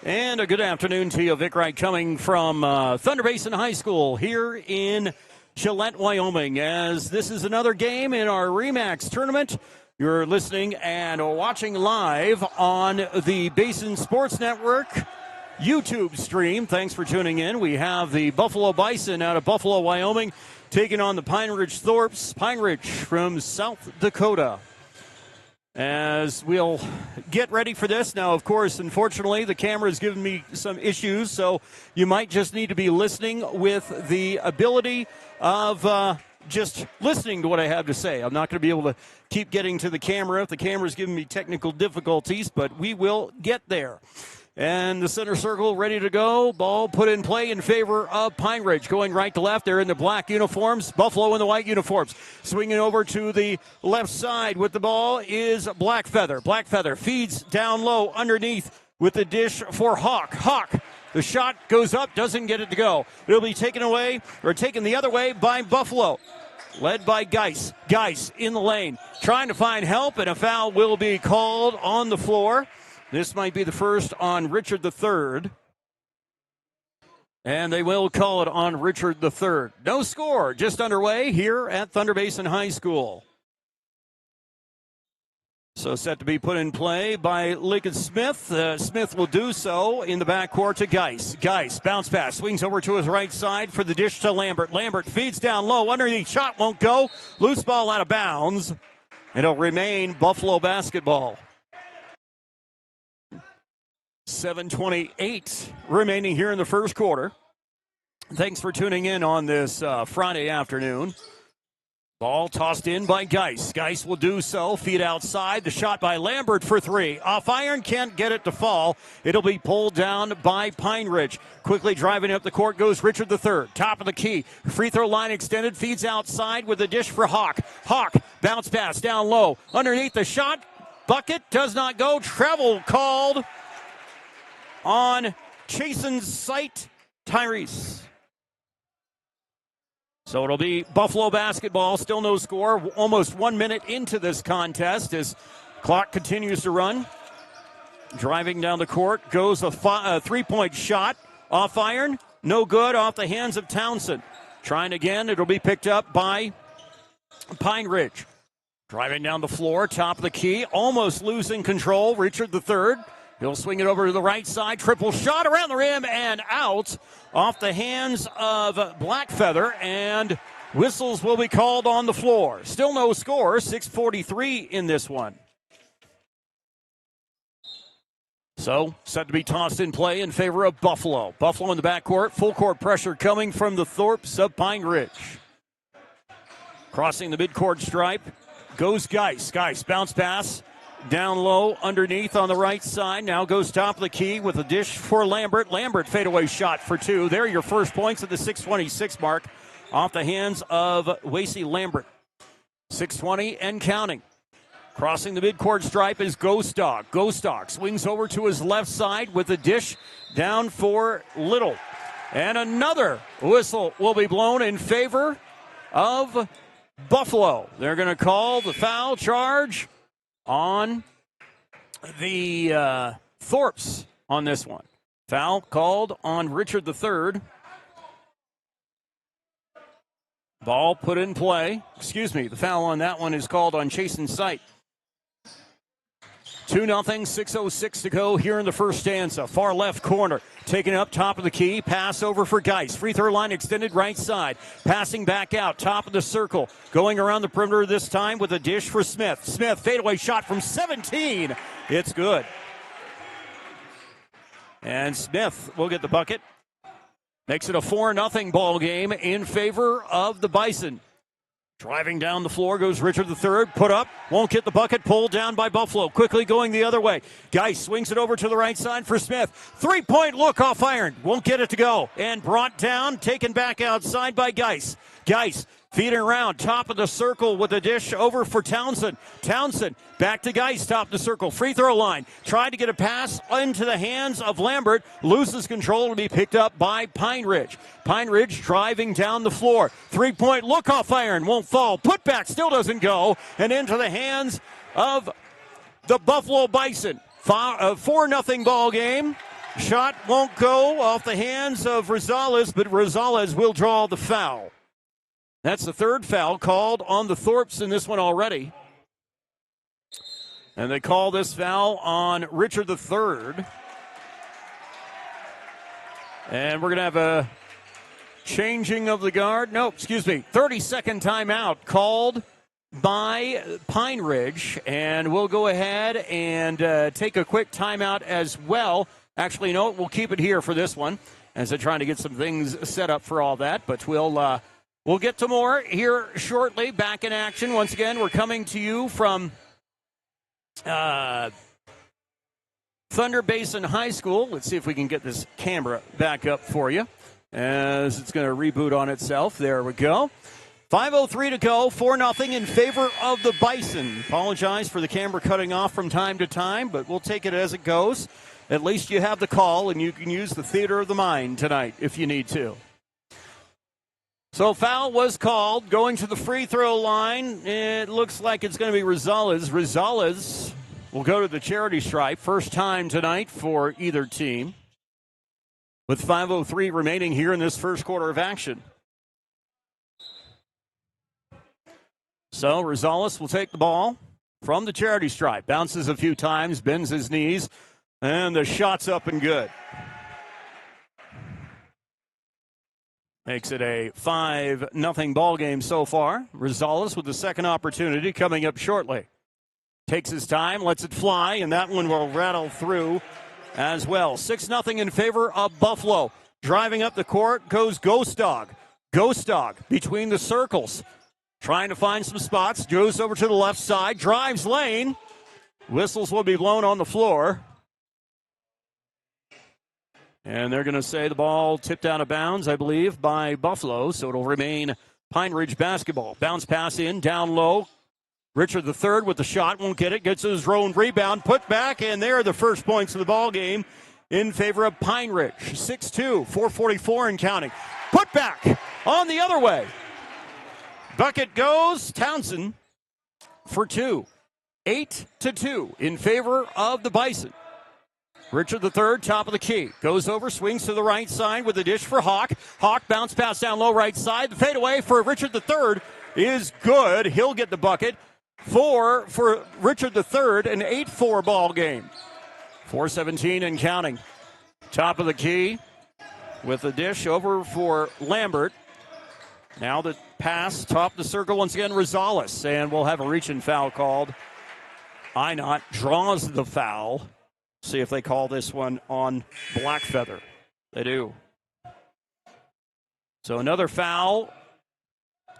And a good afternoon to you. Vic Wright coming from Thunder Basin High School here in Gillette, Wyoming, as this is another game in our REMAX tournament. You're listening and watching live on the Basin Sports Network YouTube stream. Thanks for tuning in. We have the Buffalo Bison out of Buffalo, Wyoming, taking on the Pine Ridge Thorps. Pine Ridge from South Dakota. As we'll get ready for this. Now, of course, unfortunately, the camera has given me some issues, so you might just need to be listening with the ability of just listening to what I have to say. I'm not going to be able to keep getting to the camera if the camera's giving me technical difficulties, but we will get there. And the center circle ready to go. Ball put in play in favor of Pine Ridge. Going right to left. They're in the black uniforms. Buffalo in the white uniforms. Swinging over to the left side with the ball is Blackfeather. Blackfeather feeds down low underneath with the dish for Hawk. Hawk. The shot goes up. Doesn't get it to go. It'll be taken away or taken the other way by Buffalo. Led by Geis. Geis in the lane. Trying to find help, and a foul will be called on the floor. This might be the first on Richard III. And they will call it on Richard III. No score, just underway here at Thunder Basin High School. So set to be put in play by Lincoln Smith. Smith will do so in the backcourt to Geis. Geis, bounce pass, swings over to his right side for the dish to Lambert. Lambert feeds down low, underneath, shot won't go. Loose ball out of bounds. It'll remain Buffalo basketball. 7:28 remaining here in the first quarter. Thanks for tuning in on this Friday afternoon. Ball tossed in by Geis. Geis will do so. Feed outside. The shot by Lambert for three. Off iron, can't get it to fall. It'll be pulled down by Pine Ridge. Quickly driving up the court goes Richard III. Top of the key. Free throw line extended. Feeds outside with a dish for Hawk. Hawk, bounce pass down low. Underneath the shot. Bucket does not go. Travel called on Chasen's site, Tyrese. So it'll be Buffalo basketball, still no score, almost 1 minute into this contest as clock continues to run. Driving down the court goes a three-point shot, off iron, no good, off the hands of Townsend. Trying again, it'll be picked up by Pine Ridge. Driving down the floor, top of the key, almost losing control, Richard III. He'll swing it over to the right side. Triple shot around the rim and out off the hands of Blackfeather. And whistles will be called on the floor. Still no score. 6:43 in this one. So set to be tossed in play in favor of Buffalo. Buffalo in the backcourt. Full court pressure coming from the Thorps of Pine Ridge. Crossing the midcourt stripe goes Geis. Geis bounce pass. Down low, underneath on the right side. Now goes top of the key with a dish for Lambert. Lambert fadeaway shot for two. There are your first points at the 6:26 mark off the hands of Wasey Lambert. 6:20 and counting. Crossing the midcourt stripe is Gostock. Gostock swings over to his left side with a dish down for Little. And another whistle will be blown in favor of Buffalo. They're going to call the foul charge on the Thorps on this one. Foul called on Richard III. Ball put in play. The foul on that one is called on Chasen's site. 2-0, 6:06 to go here in the first stanza. Far left corner. Taken up top of the key. Pass over for Geis. Free throw line extended right side. Passing back out. Top of the circle. Going around the perimeter this time with a dish for Smith. Smith, fadeaway shot from 17. It's good. And Smith will get the bucket. Makes it a 4-0 ball game in favor of the Bison. Driving down the floor goes Richard III. Put up. Won't get the bucket. Pulled down by Buffalo. Quickly going the other way. Geis swings it over to the right side for Smith. Three-point look off iron. Won't get it to go. And brought down. Taken back outside by Geis. Geis feeding around. Top of the circle with a dish over for Townsend. Townsend back to Geis. Top of the circle. Free throw line. Tried to get a pass into the hands of Lambert. Loses control to be picked up by Pine Ridge. Pine Ridge driving down the floor. Three-point look off iron. Won't fall. Putback still doesn't go. And into the hands of the Buffalo Bison. 4-0 ball game. Shot won't go off the hands of Rosales, but Rosales will draw the foul. That's the third foul called on the Thorpes in this one already. And they call this foul on Richard III. And we're going to have a changing of the guard. 30-second timeout called by Pine Ridge. And we'll go ahead and take a quick timeout as well. Actually, no, we'll keep it here for this one as they're trying to get some things set up for all that. But we'll get to more here shortly. Back in action. Once again, we're coming to you from Thunder Basin High School. Let's see if we can get this camera back up for you as it's going to reboot on itself. There we go. 5:03 to go, 4-0 in favor of the Bison. Apologize for the camera cutting off from time to time, but we'll take it as it goes. At least you have the call, and you can use the theater of the mind tonight if you need to. So foul was called. Going to the free throw line, it looks like it's going to be Rosales. Rosales will go to the charity stripe. First time tonight for either team. With 5:03 remaining here in this first quarter of action. So Rosales will take the ball from the charity stripe. Bounces a few times, bends his knees. And the shot's up and good. Makes it a 5-0 ball game so far. Rosales with the second opportunity coming up shortly. Takes his time, lets it fly, and that one will rattle through as well. 6-0 in favor of Buffalo. Driving up the court goes Ghost Dog. Ghost Dog between the circles. Trying to find some spots. Goes over to the left side. Drives lane. Whistles will be blown on the floor. And they're going to say the ball tipped out of bounds, I believe, by Buffalo. So it'll remain Pine Ridge basketball. Bounce pass in, down low. Richard III with the shot, won't get it. Gets his own rebound, put back, and there are the first points of the ball game in favor of Pine Ridge. 6-2, 4:44 and counting. Put back on the other way. Bucket goes Townsend for 2. 8-2 in favor of the Bison. Richard III, top of the key. Goes over, swings to the right side with a dish for Hawk. Hawk bounce pass down low right side. The fadeaway for Richard III is good. He'll get the bucket. 4 for Richard III, an 8-4 ball game. 4:17 and counting. Top of the key with the dish over for Lambert. Now the pass, top of the circle once again, Rosales. And we'll have a reach-in foul called. Inot draws the foul. See if they call this one on Blackfeather. They do. So another foul.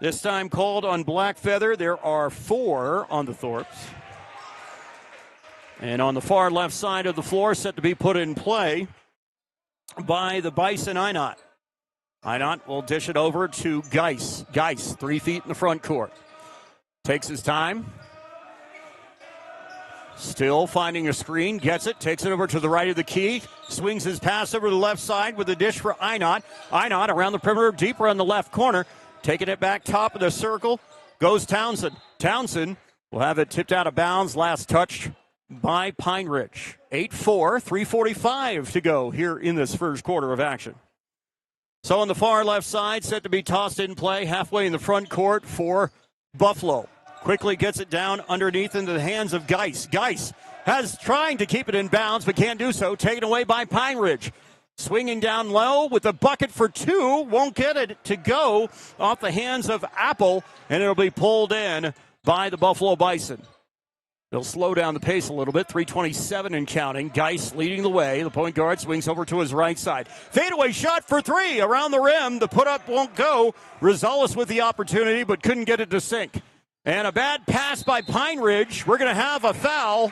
This time called on Blackfeather. There are 4 on the Thorpes. And on the far left side of the floor, set to be put in play by the Bison Inot. Inot will dish it over to Geis. Geis, 3 feet in the front court. Takes his time. Still finding a screen, gets it, takes it over to the right of the key, swings his pass over to the left side with a dish for Inot. Inot around the perimeter, deeper on the left corner, taking it back top of the circle, goes Townsend. Townsend will have it tipped out of bounds, last touch by Pine Ridge. 8-4, 3:45 to go here in this first quarter of action. So on the far left side, set to be tossed in play, halfway in the front court for Buffalo. Quickly gets it down underneath into the hands of Geis. Geis has trying to keep it in bounds, but can't do so. Taken away by Pine Ridge. Swinging down low with the bucket for 2. Won't get it to go off the hands of Apple, and it'll be pulled in by the Buffalo Bison. They'll slow down the pace a little bit. 3:27 and counting. Geis leading the way. The point guard swings over to his right side. Fadeaway shot for 3 around the rim. The put-up won't go. Rosales with the opportunity, but couldn't get it to sink. And a bad pass by Pine Ridge. We're going to have a foul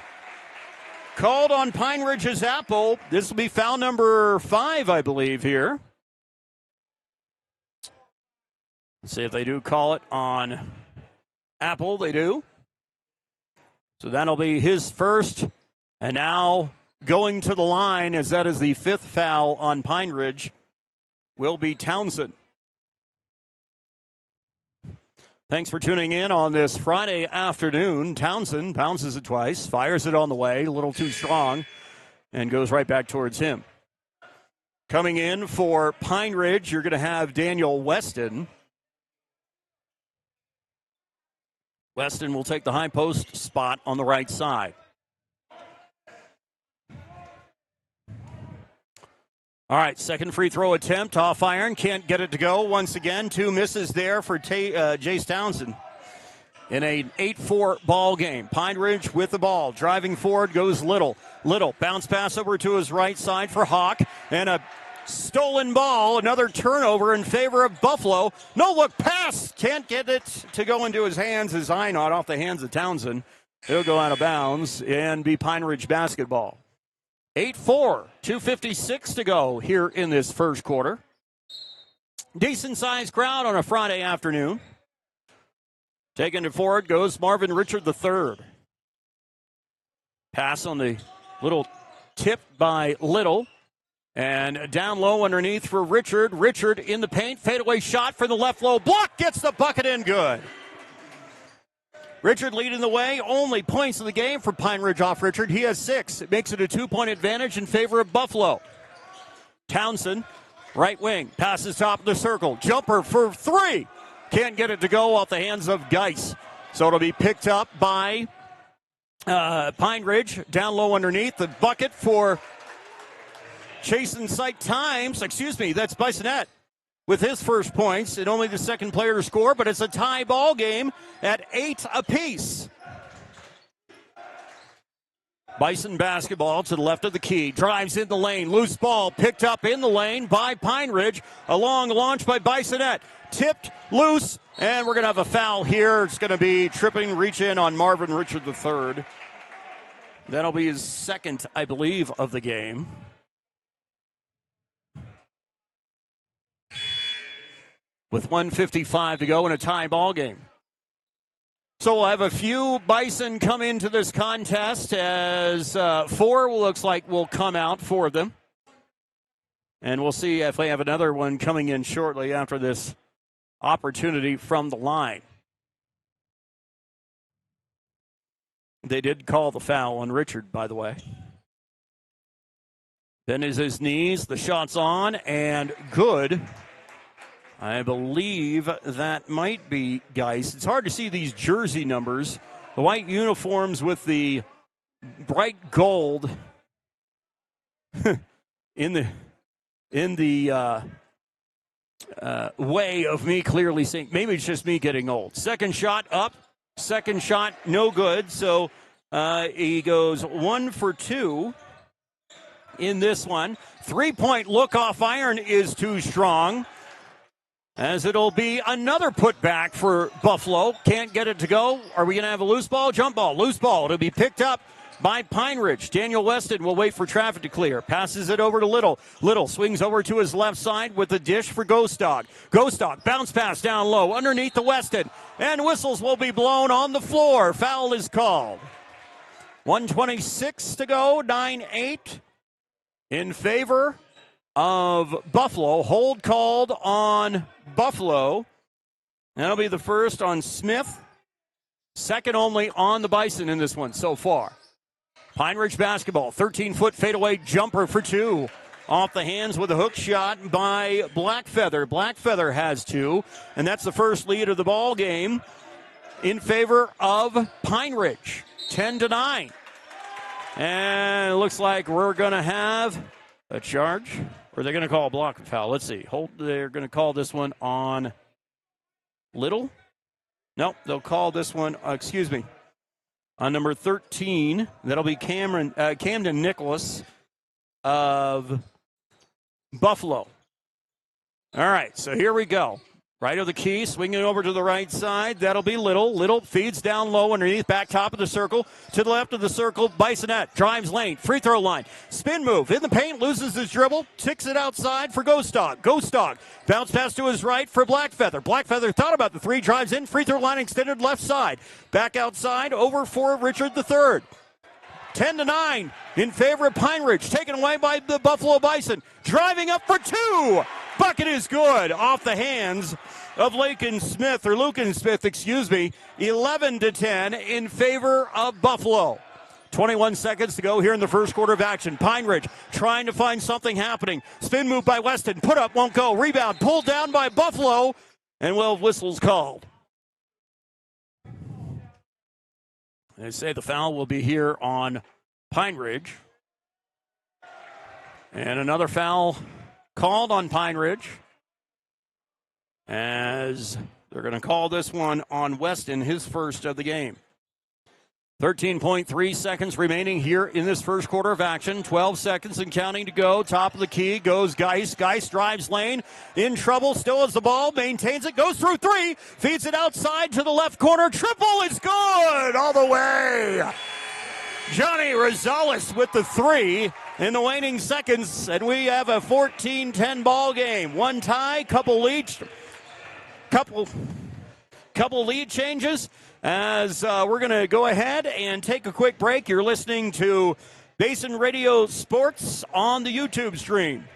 called on Pine Ridge's Apple. This will be foul number 5, I believe, here. Let's see if they do call it on Apple. They do. So that'll be his first. And now going to the line, as that is the 5th foul on Pine Ridge, will be Townsend. Thanks for tuning in on this Friday afternoon. Townsend bounces it twice, fires it on the way, a little too strong, and goes right back towards him. Coming in for Pine Ridge, you're going to have Daniel Weston. Weston will take the high post spot on the right side. All right, second free throw attempt off iron. Can't get it to go. Once again, 2 misses there for Jace Townsend. In an 8-4 ball game. Pine Ridge with the ball. Driving forward goes Little. Little, bounce pass over to his right side for Hawk. And a stolen ball. Another turnover in favor of Buffalo. No look pass. Can't get it to go into his hands as Einot off the hands of Townsend. It'll go out of bounds and be Pine Ridge basketball. 8-4, 2:56 to go here in this first quarter. Decent-sized crowd on a Friday afternoon. Taking it forward goes Marvin Richard III. Pass on the little tip by Little. And down low underneath for Richard. Richard in the paint. Fadeaway shot for the left low block. Gets the bucket in good. Richard leading the way. Only points of the game for Pine Ridge off Richard. He has 6. It makes it a 2-point advantage in favor of Buffalo. Townsend, right wing. Passes top of the circle. Jumper for 3. Can't get it to go off the hands of Geis. So it'll be picked up by Pine Ridge. Down low underneath. The bucket for Chasen Sight Times. Excuse me, that's Bisonette with his first points. And only the second player to score, but it's a tie ball game at 8 apiece. Bison basketball to the left of the key. Drives in the lane. Loose ball picked up in the lane by Pine Ridge. A long launch by Bisonette. Tipped, loose, and we're going to have a foul here. It's going to be tripping, reach in on Marvin Richard III. That'll be his second, I believe, of the game. With 1:55 to go in a tie ball game. So we'll have a few Bison come into this contest as 4 looks like will come out for them. And we'll see if they have another one coming in shortly after this opportunity from the line. They did call the foul on Richard, by the way. Then is his knees. The shot's on and good. I believe that might be Geis. It's hard to see these jersey numbers. The white uniforms with the bright gold in the way of me clearly seeing. Maybe it's just me getting old. Second shot up. Second shot no good. So he goes 1 for 2 in this one. 3-point look off iron is too strong, as it'll be another putback for Buffalo. Can't get it to go. Are we going to have a loose ball? Jump ball. Loose ball. It'll be picked up by Pine Ridge. Daniel Weston will wait for traffic to clear. Passes it over to Little. Little swings over to his left side with the dish for Ghost Dog. Ghost Dog, bounce pass down low underneath the Weston. And whistles will be blown on the floor. Foul is called. 1:26 to go. 9-8 in favor of Buffalo. Hold called on Buffalo. That'll be the first on Smith. Second only on the Bison in this one so far. Pine Ridge basketball. 13-foot fadeaway jumper for 2. Off the hands with a hook shot by Blackfeather. Blackfeather has 2. And that's the first lead of the ball game in favor of Pine Ridge. 10-9. And it looks like we're going to have a charge. Or they're going to call a block foul. Let's see. They're going to call this one on Little. Nope, they'll call this one, on number 13. That'll be Camden Nicholas of Buffalo. All right, so here we go. Right of the key, swinging over to the right side. That'll be Little. Little feeds down low underneath, back top of the circle. To the left of the circle, Bisonette drives lane, free throw line. Spin move in the paint, loses his dribble, ticks it outside for Ghost Dog. Ghost Dog, bounce pass to his right for Blackfeather. Blackfeather thought about the 3, drives in, free throw line extended left side. Back outside, over for Richard III. 10-9 in favor of Pine Ridge, taken away by the Buffalo Bison. Driving up for 2. Bucket is good off the hands of Lucan Smith. 11-10 in favor of Buffalo. 21 seconds to go here in the first quarter of action. Pine Ridge trying to find something happening. Spin move by Weston. Put up, won't go. Rebound pulled down by Buffalo. And whistle's called. They say the foul will be here on Pine Ridge. And another foul called on Pine Ridge, as they're going to call this one on Weston, his first of the game. 13.3 seconds remaining here in this first quarter of action. 12 seconds and counting to go. Top of the key goes Geis. Geis drives lane. In trouble. Still has the ball. Maintains it. Goes through three. Feeds it outside to the left corner. Triple is good all the way. Johnny Rosales with the three in the waning seconds. And we have a 14-10 ball game. One tie. Couple lead changes. As we're going to go ahead and take a quick break. You're listening to Basin Radio Sports on the YouTube stream.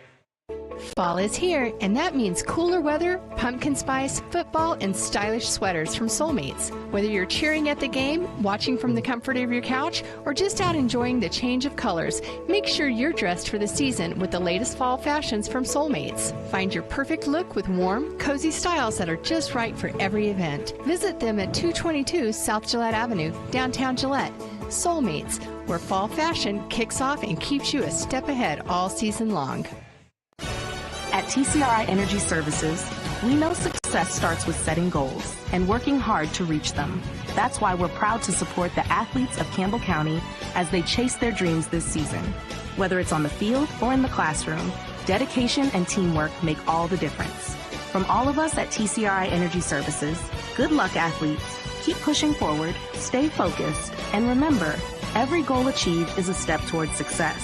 Fall is here, and that means cooler weather, pumpkin spice, football, and stylish sweaters from Soulmates. Whether you're cheering at the game, watching from the comfort of your couch, or just out enjoying the change of colors, make sure you're dressed for the season with the latest fall fashions from Soulmates. Find your perfect look with warm, cozy styles that are just right for every event. Visit them at 222 South Gillette Avenue, downtown Gillette. Soulmates, where fall fashion kicks off and keeps you a step ahead all season long. At TCRI Energy Services, we know success starts with setting goals and working hard to reach them. That's why we're proud to support the athletes of Campbell County as they chase their dreams this season. Whether it's on the field or in the classroom, dedication and teamwork make all the difference. From all of us at TCRI Energy Services, good luck, athletes. Keep pushing forward, stay focused, and remember, every goal achieved is a step towards success.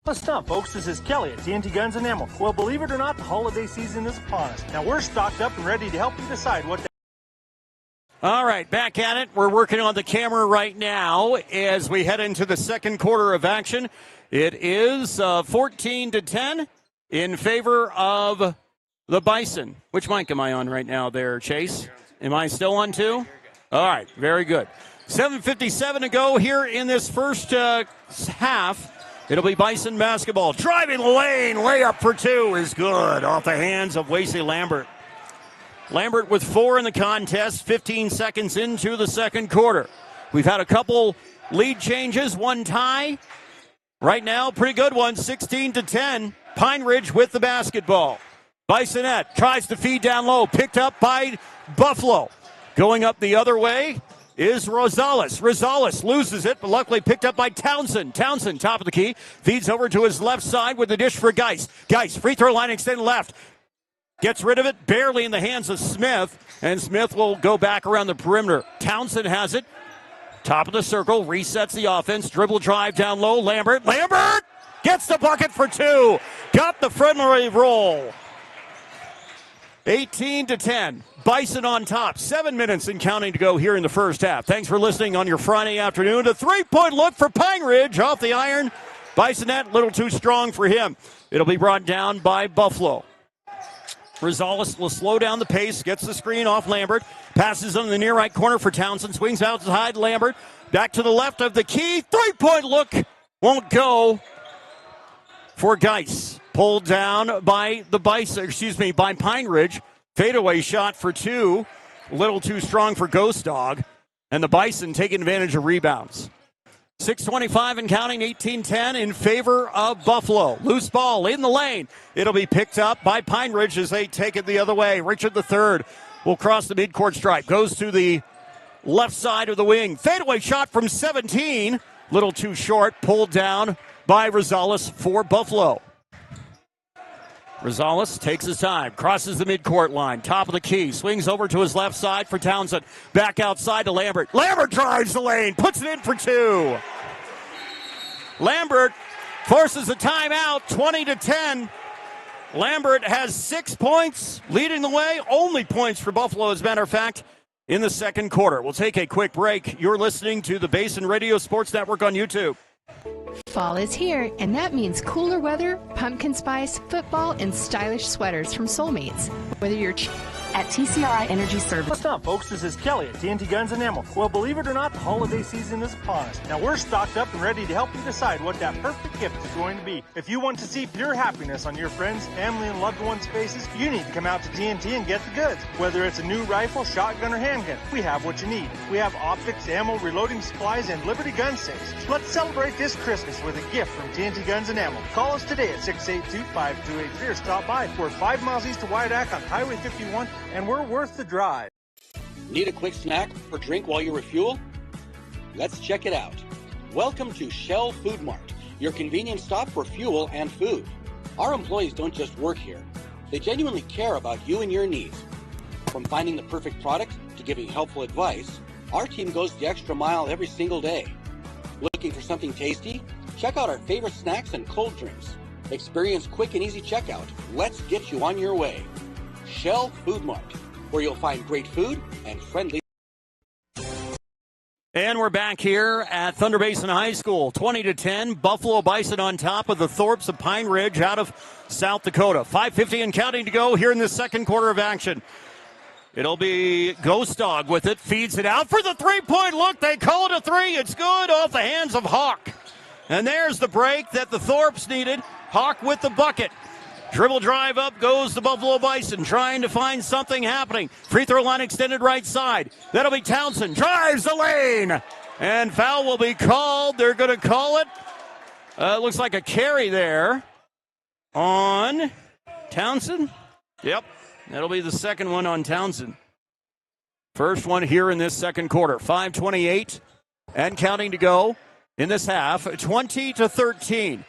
What's up, folks? This is Kelly at TNT Guns and Ammo. Well, believe it or not, the holiday season is upon us. Now, we're stocked up and ready to help you decide what. All right, back at it. We're working on the camera right now as we head into the second quarter of action. It is 14-10 in favor of the Bison. Which mic am I on right now there, Chase? Am I still on too? All right, very good. 7:57 to go here in this first half. It'll be Bison basketball. Driving the lane, layup for two is good off the hands of Wasey Lambert. Lambert with 4 in the contest, 15 seconds into the second quarter. We've had a couple lead changes, one tie. Right now, pretty good one, 16-10. Pine Ridge with the basketball. Bisonette tries to feed down low, picked up by Buffalo. Going up the other way is Rosales. Rosales loses it, but luckily picked up by Townsend. Townsend, top of the key, feeds over to his left side with the dish for Geis. Geis, free throw line extended left. Gets rid of it, barely in the hands of Smith, and Smith will go back around the perimeter. Townsend has it. Top of the circle, resets the offense. Dribble drive down low, Lambert. Lambert gets the bucket for two. Got the friendly roll. 18-10. Bison on top. 7 minutes and counting to go here in the first half. Thanks for listening on your Friday afternoon. A three-point look for Pine Ridge off the iron. Bisonette, a little too strong for him. It'll be brought down by Buffalo. Rosales will slow down the pace, gets the screen off Lambert, passes on the near right corner for Townsend, swings outside Lambert, back to the left of the key. Three-point look won't go for Geis. Pulled down by by Pine Ridge. Fadeaway shot for two. A little too strong for Ghost Dog. And the Bison taking advantage of rebounds. 6:25 and counting, 18-10 in favor of Buffalo. Loose ball in the lane. It'll be picked up by Pine Ridge as they take it the other way. Richard III will cross the midcourt stripe. Goes to the left side of the wing. Fadeaway shot from 17. Little too short. Pulled down by Rosales for Buffalo. Rosales takes his time, crosses the midcourt line, top of the key, swings over to his left side for Townsend. Back outside to Lambert. Lambert drives the lane, puts it in for two. Lambert forces a timeout, 20-10. Lambert has 6 points, leading the way. Only points for Buffalo, as a matter of fact, in the second quarter. We'll take a quick break. You're listening to the Basin Radio Sports Network on YouTube. Fall is here, and that means cooler weather, pumpkin spice, football, and stylish sweaters from Soulmates. Whether you're At TCRI Energy Services. What's up, folks? This is Kelly at TNT Guns and Ammo. Well, believe it or not, the holiday season is upon us. Now, we're stocked up and ready to help you decide what that perfect gift is going to be. If you want to see pure happiness on your friends, family, and loved ones' faces, you need to come out to TNT and get the goods. Whether it's a new rifle, shotgun, or handgun, we have what you need. We have optics, ammo, reloading supplies, and Liberty gun safes. Let's celebrate this Christmas with a gift from TNT Guns and Ammo. Call us today at 682-5283 or stop by. We're 5 miles east of Wyandotte on Highway 51, and we're worth the drive. Need a quick snack or drink while you refuel? Let's check it out. Welcome to Shell Food Mart, your convenience stop for fuel and food. Our employees don't just work here. They genuinely care about you and your needs. From finding the perfect product to giving helpful advice, our team goes the extra mile every single day. Looking for something tasty? Check out our favorite snacks and cold drinks. Experience quick and easy checkout. Let's get you on your way. Shell Food Mart, where you'll find great food and friendly. And we're back here at Thunder Basin High School, 20-10. Buffalo Bison on top of the Thorpes of Pine Ridge out of South Dakota. 5:50 and counting to go here in the second quarter of action. It'll be Ghost Dog with it, feeds it out for the three-point look. They call it a three. It's good off the hands of Hawk. And there's the break that the Thorpes needed. Hawk with the bucket. Dribble drive up goes the Buffalo Bison, trying to find something happening. Free throw line extended right side. That'll be Townsend. Drives the lane. And foul will be called. They're going to call it. Looks like a carry there on Townsend. Yep, that'll be the second one on Townsend. First one here in this second quarter. 5:28 and counting to go in this half. 20-13.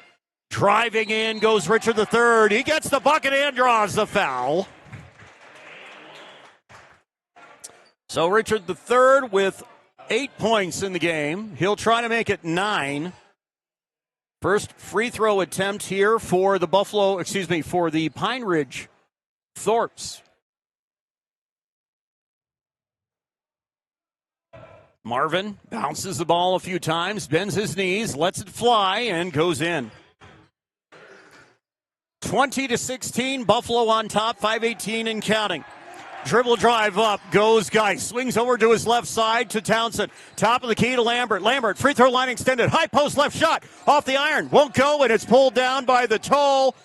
Driving in goes Richard III. He gets the bucket and draws the foul. So Richard III with 8 points in the game. He'll try to make it 9. First free throw attempt here for the for the Pine Ridge Thorpes. Marvin bounces the ball a few times, bends his knees, lets it fly, and goes in. 20-16, Buffalo on top, 5:18 and counting. Dribble drive up, goes Geis. Swings over to his left side to Townsend. Top of the key to Lambert. Lambert, free throw line extended. High post left shot. Off the iron. Won't go, and it's pulled down by the tall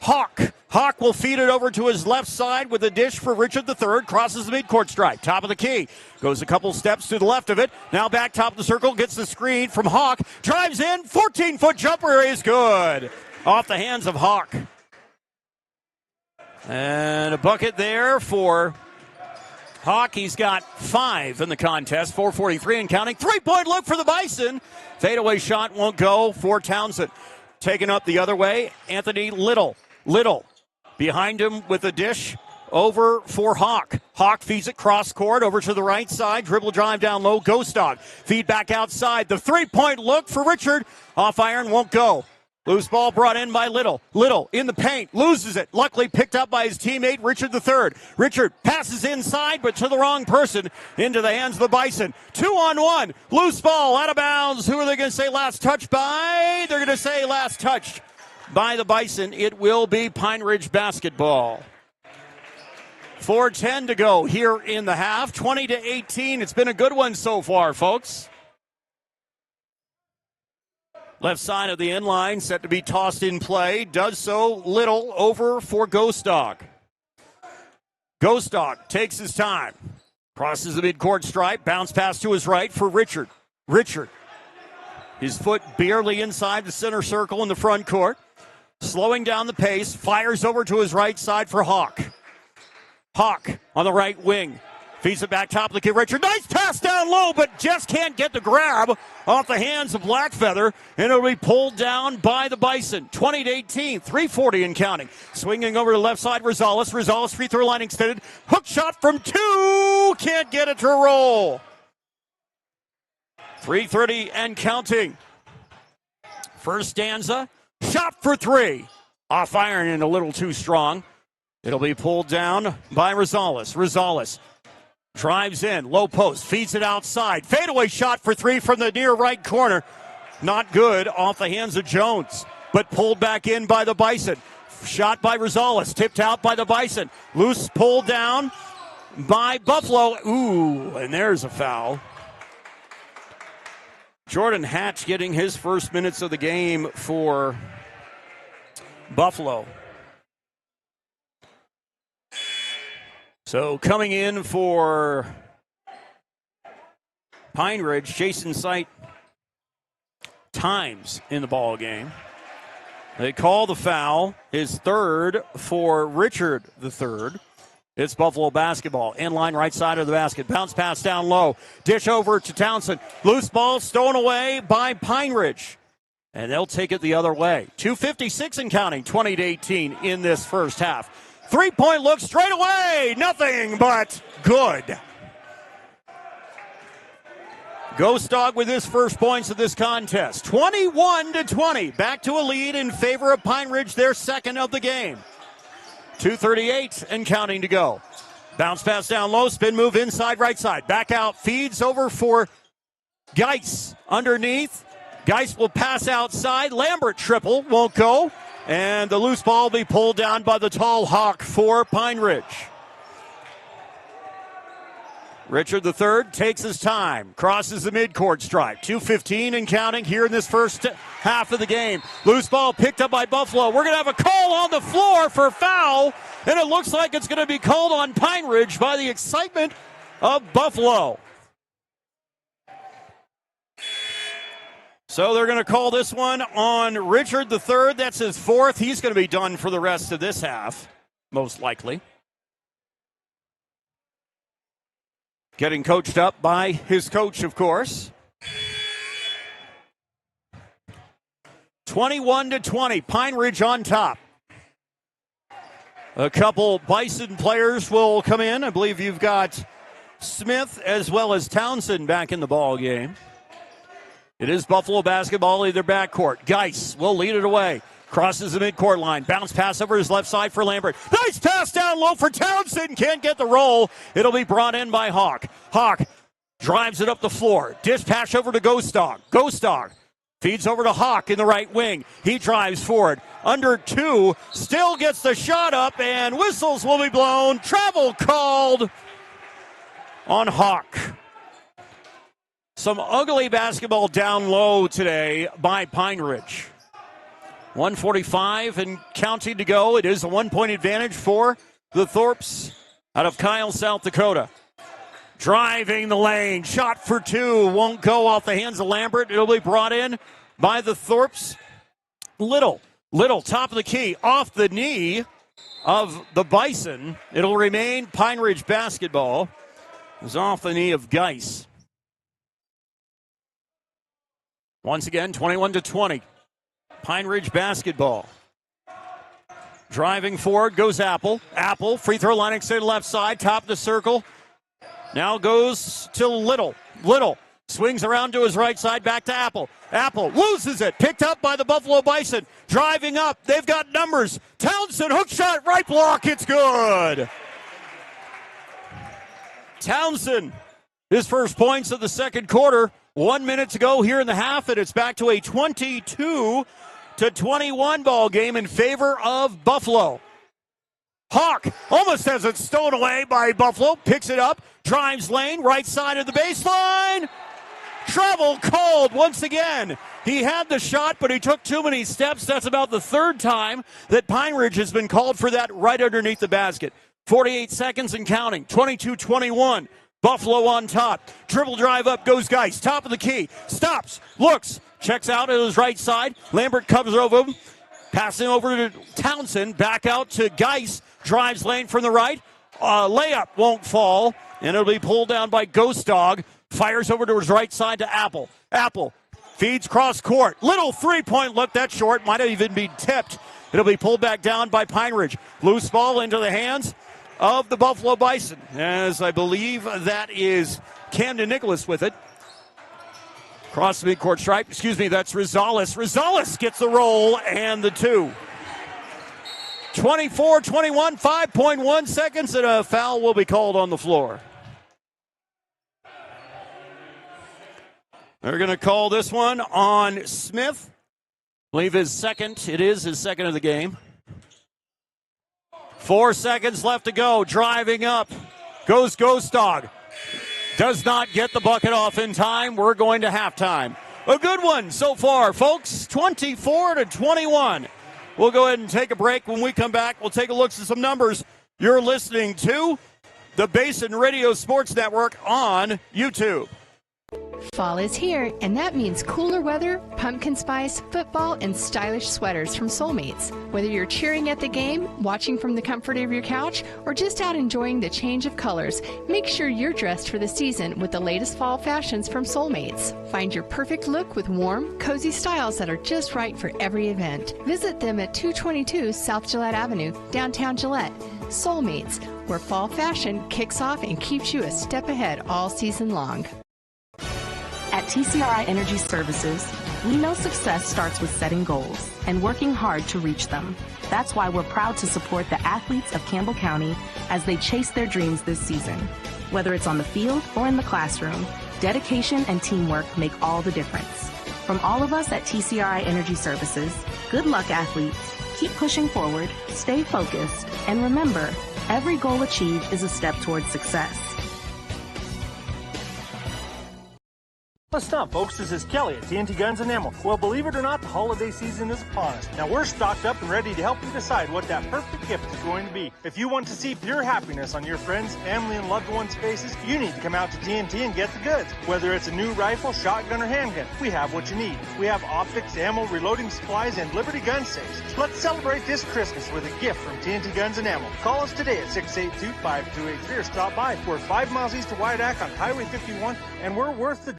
Hawk. Hawk will feed it over to his left side with a dish for Richard III. Crosses the midcourt stripe. Top of the key. Goes a couple steps to the left of it. Now back top of the circle. Gets the screen from Hawk. Drives in. 14-foot jumper is good. Off the hands of Hawk. And a bucket there for Hawk. He's got 5 in the contest. 4:43 and counting. 3-point look for the Bison. Fadeaway shot won't go for Townsend. Taken up the other way, Anthony Little. Little behind him with a dish over for Hawk. Hawk feeds it cross court over to the right side. Dribble drive down low. Ghost Dog. Feed back outside. The 3-point look for Richard. Off iron won't go. Loose ball brought in by Little. Little in the paint. Loses it. Luckily picked up by his teammate, Richard III. Richard passes inside, but to the wrong person. Into the hands of the Bison. 2-on-1. Loose ball out of bounds. Who are they going to say last touch by? They're going to say last touched by the Bison. It will be Pine Ridge basketball. 4:10 to go here in the half. 20-18. It's been a good one so far, folks. Left side of the end line, set to be tossed in play. Does so, Little over for Ghost Dog. Ghost Dog takes his time. Crosses the midcourt stripe. Bounce pass to his right for Richard. Richard. His foot barely inside the center circle in the front court. Slowing down the pace. Fires over to his right side for Hawk. Hawk on the right wing. Feeds it back top of the kid. Richard, nice pass down low, but just can't get the grab off the hands of Blackfeather, and it'll be pulled down by the Bison. 20-18, 3:40 and counting. Swinging over to the left side, Rosales. Rosales free throw line extended. Hook shot from 2. Can't get it to roll. 3:30 and counting. First stanza. Shot for 3. Off iron and a little too strong. It'll be pulled down by Rosales. Rosales drives in, low post, feeds it outside. Fadeaway shot for 3 from the near right corner. Not good, off the hands of Jones, but pulled back in by the Bison. Shot by Rosales, tipped out by the Bison. Loose pull down by Buffalo. Ooh, and there's a foul. Jordan Hatch getting his first minutes of the game for Buffalo. So coming in for Pine Ridge, Jason Sight times in the ball game. They call the foul, his third for Richard the third. It's Buffalo basketball. Inline right side of the basket. Bounce pass down low. Dish over to Townsend. Loose ball stolen away by Pine Ridge. And they'll take it the other way. 2:56 and counting, 20-18 in this first half. Three-point look straight away. Nothing but good. Ghost Dog with his first points of this contest. 21-20. Back to a lead in favor of Pine Ridge, their second of the game. 2:38 and counting to go. Bounce pass down low. Spin move inside right side. Back out. Feeds over for Geis underneath. Geis will pass outside. Lambert triple. Won't go. And the loose ball will be pulled down by the tall Hawk for Pine Ridge. Richard III takes his time, crosses the midcourt stripe. 2:15 and counting here in this first half of the game. Loose ball picked up by Buffalo. We're going to have a call on the floor for foul, and it looks like it's going to be called on Pine Ridge by the excitement of Buffalo. So they're going to call this one on Richard III. That's his fourth. He's going to be done for the rest of this half, most likely. Getting coached up by his coach, of course. 21-20, Pine Ridge on top. A couple Bison players will come in. I believe you've got Smith as well as Townsend back in the ball game. It is Buffalo basketball in their backcourt. Geis will lead it away. Crosses the midcourt line. Bounce pass over his left side for Lambert. Nice pass down low for Townsend. Can't get the roll. It'll be brought in by Hawk. Hawk drives it up the floor. Dish pass over to Ghost Dog. Ghost Dog feeds over to Hawk in the right wing. He drives forward. Under two. Still gets the shot up, and whistles will be blown. Travel called on Hawk. Some ugly basketball down low today by Pine Ridge. 1:45 and counting to go. It is a 1-point advantage for the Thorpes out of Kyle, South Dakota. Driving the lane. Shot for two. Won't go off the hands of Lambert. It'll be brought in by the Thorpes. Little, top of the key. Off the knee of the Bison. It'll remain Pine Ridge basketball. It was off the knee of Geis. Once again, 21-20. Pine Ridge basketball. Driving forward goes Apple. Apple, free throw line extended left side, top of the circle. Now goes to Little. Little swings around to his right side, back to Apple. Apple loses it, picked up by the Buffalo Bison. Driving up, they've got numbers. Townsend, hook shot, right block, it's good. Townsend, his first points of the second quarter. 1 minute to go here in the half, and it's back to a 22-21 ball game in favor of Buffalo. Hawk almost has it stolen away by Buffalo. Picks it up, drives lane, right side of the baseline. Travel called once again. He had the shot, but he took too many steps. That's about the third time that Pine Ridge has been called for that right underneath the basket. 48 seconds and counting. 22-21. Buffalo on top. Dribble drive up goes Geis. Top of the key. Stops. Looks. Checks out at his right side. Lambert covers over him. Passing over to Townsend. Back out to Geis. Drives lane from the right. Layup won't fall. And it'll be pulled down by Ghost Dog. Fires over to his right side to Apple. Apple feeds cross court. Little three-point look. That's short. Might have even been tipped. It'll be pulled back down by Pine Ridge. Loose ball into the hands of the Buffalo Bison, as I believe that is Camden Nicholas with it. Cross the midcourt stripe. That's Rosales. Rosales gets the roll and the two. 24-21, 5.1 seconds, and a foul will be called on the floor. They're going to call this one on Smith. I believe his second. It is his second of the game. 4 seconds left to go. Driving up Goes Ghost Dog. Does not get the bucket off in time. We're going to halftime. A good one so far, folks. 24-21. We'll go ahead and take a break. When we come back, we'll take a look at some numbers. You're listening to the Basin Radio Sports Network on YouTube. Fall is here, and that means cooler weather, pumpkin spice, football, and stylish sweaters from Soulmates. Whether you're cheering at the game, watching from the comfort of your couch, or just out enjoying the change of colors, make sure you're dressed for the season with the latest fall fashions from Soulmates. Find your perfect look with warm, cozy styles that are just right for every event. Visit them at 222 South Gillette Avenue, downtown Gillette. Soulmates, where fall fashion kicks off and keeps you a step ahead all season long. At TCRI Energy Services, we know success starts with setting goals and working hard to reach them. That's why we're proud to support the athletes of Campbell County as they chase their dreams this season. Whether it's on the field or in the classroom, dedication and teamwork make all the difference. From all of us at TCRI Energy Services, good luck, athletes. Keep pushing forward, stay focused, and remember, every goal achieved is a step towards success. What's up, folks? This is Kelly at TNT Guns and Ammo. Well, believe it or not, the holiday season is upon us. Now, we're stocked up and ready to help you decide what that perfect gift is going to be. If you want to see pure happiness on your friends, family, and loved ones' faces, you need to come out to TNT and get the goods. Whether it's a new rifle, shotgun, or handgun, we have what you need. We have optics, ammo, reloading supplies, and Liberty gun safes. Let's celebrate this Christmas with a gift from TNT Guns and Ammo. Call us today at 682-5283 or stop by. We're 5 miles east of Wyandotte on Highway 51, and we're worth the...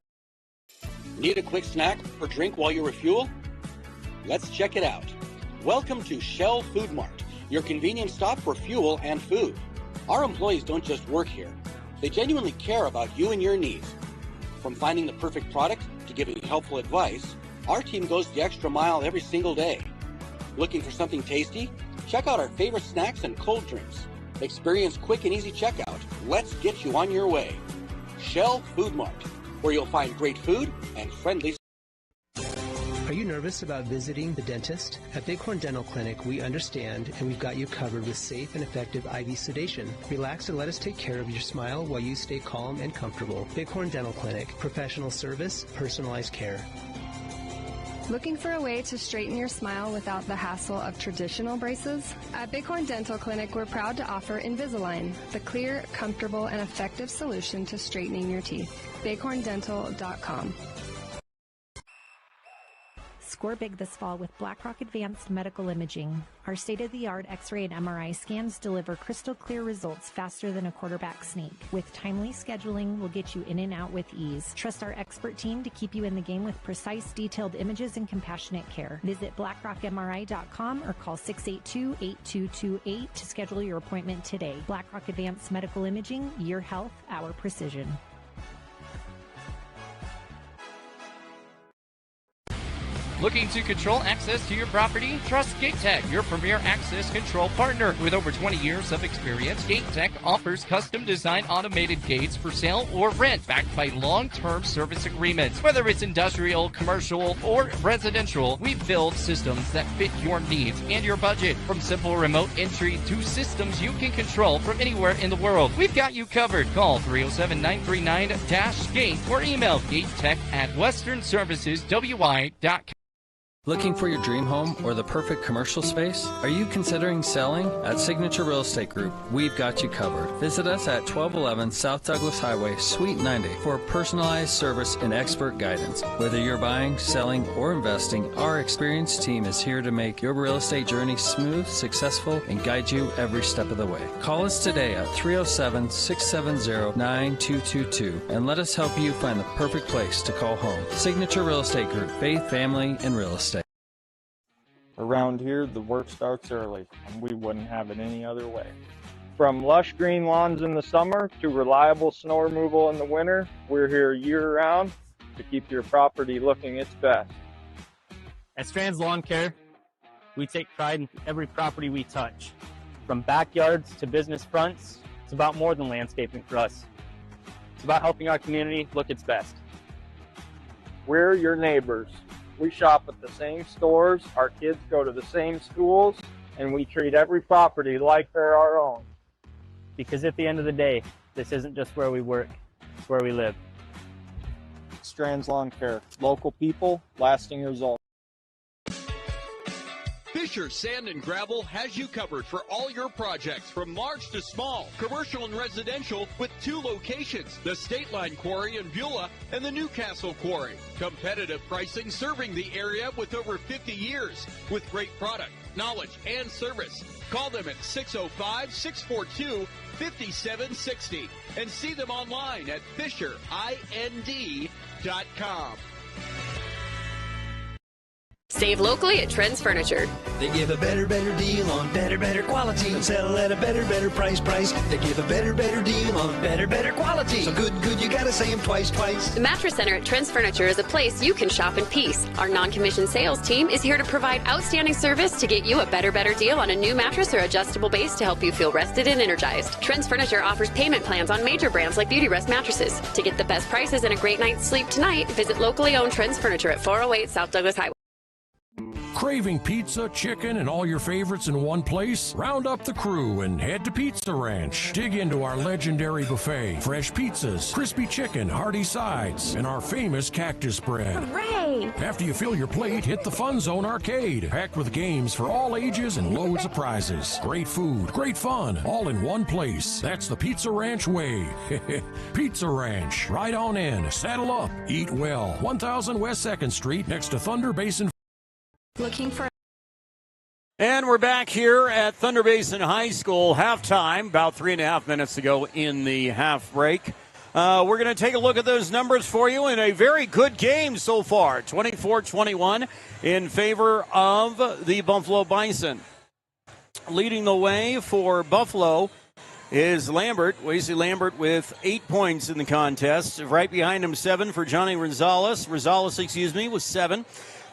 Need a quick snack or drink while you refuel? Let's check it out. Welcome to Shell Food Mart, your convenience stop for fuel and food. Our employees don't just work here. They genuinely care about you and your needs. From finding the perfect product to giving helpful advice, our team goes the extra mile every single day. Looking for something tasty? Check out our favorite snacks and cold drinks. Experience quick and easy checkout. Let's get you on your way. Shell Food Mart, where you'll find great food and friendly. Are you nervous about visiting the dentist? At Bighorn Dental Clinic, we understand and we've got you covered with safe and effective IV sedation. Relax and let us take care of your smile while you stay calm and comfortable. Bighorn Dental Clinic, professional service, personalized care. Looking for a way to straighten your smile without the hassle of traditional braces? At Bighorn Dental Clinic, we're proud to offer Invisalign, the clear, comfortable, and effective solution to straightening your teeth. bighorndental.com. Score big this fall with BlackRock Advanced Medical Imaging. Our state-of-the-art X-ray and MRI scans deliver crystal clear results faster than a quarterback sneak. With timely scheduling, we'll get you in and out with ease. Trust our expert team to keep you in the game with precise, detailed images and compassionate care. Visit blackrockmri.com or call 682-8228 to schedule your appointment today. BlackRock Advanced Medical Imaging, your health, our precision. Looking to control access to your property? Trust GateTech, your premier access control partner. With over 20 years of experience, GateTech offers custom-designed automated gates for sale or rent, backed by long-term service agreements. Whether it's industrial, commercial, or residential, we build systems that fit your needs and your budget. From simple remote entry to systems you can control from anywhere in the world, we've got you covered. Call 307-939-GATE or email gatetech@westernserviceswi.com. Looking for your dream home or the perfect commercial space? Are you considering selling? At Signature Real Estate Group, we've got you covered. Visit us at 1211 South Douglas Highway, Suite 90 for personalized service and expert guidance. Whether you're buying, selling, or investing, our experienced team is here to make your real estate journey smooth, successful, and guide you every step of the way. Call us today at 307-670-9222 and let us help you find the perfect place to call home. Signature Real Estate Group, faith, family, and real estate. Around here, the work starts early, and we wouldn't have it any other way. From lush green lawns in the summer to reliable snow removal in the winter, we're here year-round to keep your property looking its best. At Strands Lawn Care, we take pride in every property we touch. From backyards to business fronts, it's about more than landscaping for us. It's about helping our community look its best. We're your neighbors. We shop at the same stores, our kids go to the same schools, and we treat every property like they're our own. Because at the end of the day, This isn't just where we work, it's where we live. Strands Lawn Care. Local people, lasting results. Fisher Sand and Gravel has you covered for all your projects, from large to small, commercial and residential, with 2 locations, the State Line Quarry in Beulah and the Newcastle Quarry. Competitive pricing serving the area with over 50 years, with great product, knowledge, and service. Call them at 605-642-5760 and see them online at FisherIND.com. Save locally at Trends Furniture. They give a better deal on better quality and sell at a better price. They give a better deal on better quality. So good, you gotta say them twice. The Mattress Center at Trends Furniture is a place you can shop in peace. Our non-commissioned sales team is here to provide outstanding service to get you a better deal on a new mattress or adjustable base to help you feel rested and energized. Trends Furniture offers payment plans on major brands like Beautyrest mattresses. To get the best prices and a great night's sleep tonight, visit locally owned Trends Furniture at 408 South Douglas Highway. Craving pizza, chicken, and all your favorites in one place? Round up the crew and head to Pizza Ranch. Dig into our legendary buffet, fresh pizzas, crispy chicken, hearty sides, and our famous cactus bread. Hooray! After you fill your plate, hit the Fun Zone Arcade, packed with games for all ages and loads of prizes. Great food, great fun, all in one place. That's the Pizza Ranch way. Pizza Ranch. Ride on in, saddle up, eat well. 1000 West 2nd Street, next to Thunder Basin. Looking for. And we're back here at Thunder Basin High School, halftime, about 3.5 minutes to go in the half break. We're going to take a look at those numbers for you in a very good game so far, 24-21 in favor of the Buffalo Bison. Leading the way for Buffalo is Lambert, Wesley Lambert, with 8 points in the contest. Right behind him, 7 for Johnny Rosales, with 7.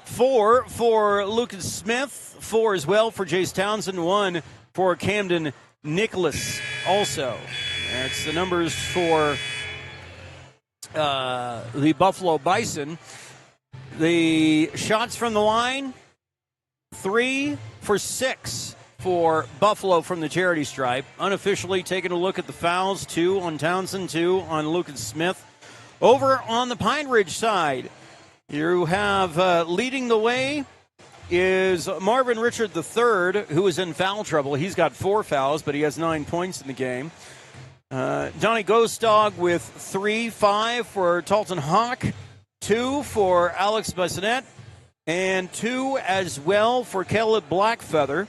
4 for Lucas Smith, 4 as well for Jace Townsend, 1 for Camden Nicholas also. That's the numbers for the Buffalo Bison. The shots from the line, 3 for 6 for Buffalo from the charity stripe. Unofficially taking a look at the fouls, 2 on Townsend, 2 on Lucas Smith. Over on the Pine Ridge side, you have leading the way is Marvin Richard III, who is in foul trouble. He's got 4 fouls, but he has 9 points in the game. Donnie Ghostdog with 3, 5 for Talton Hawk, 2 for Alex Bassinet, and 2 as well for Caleb Blackfeather.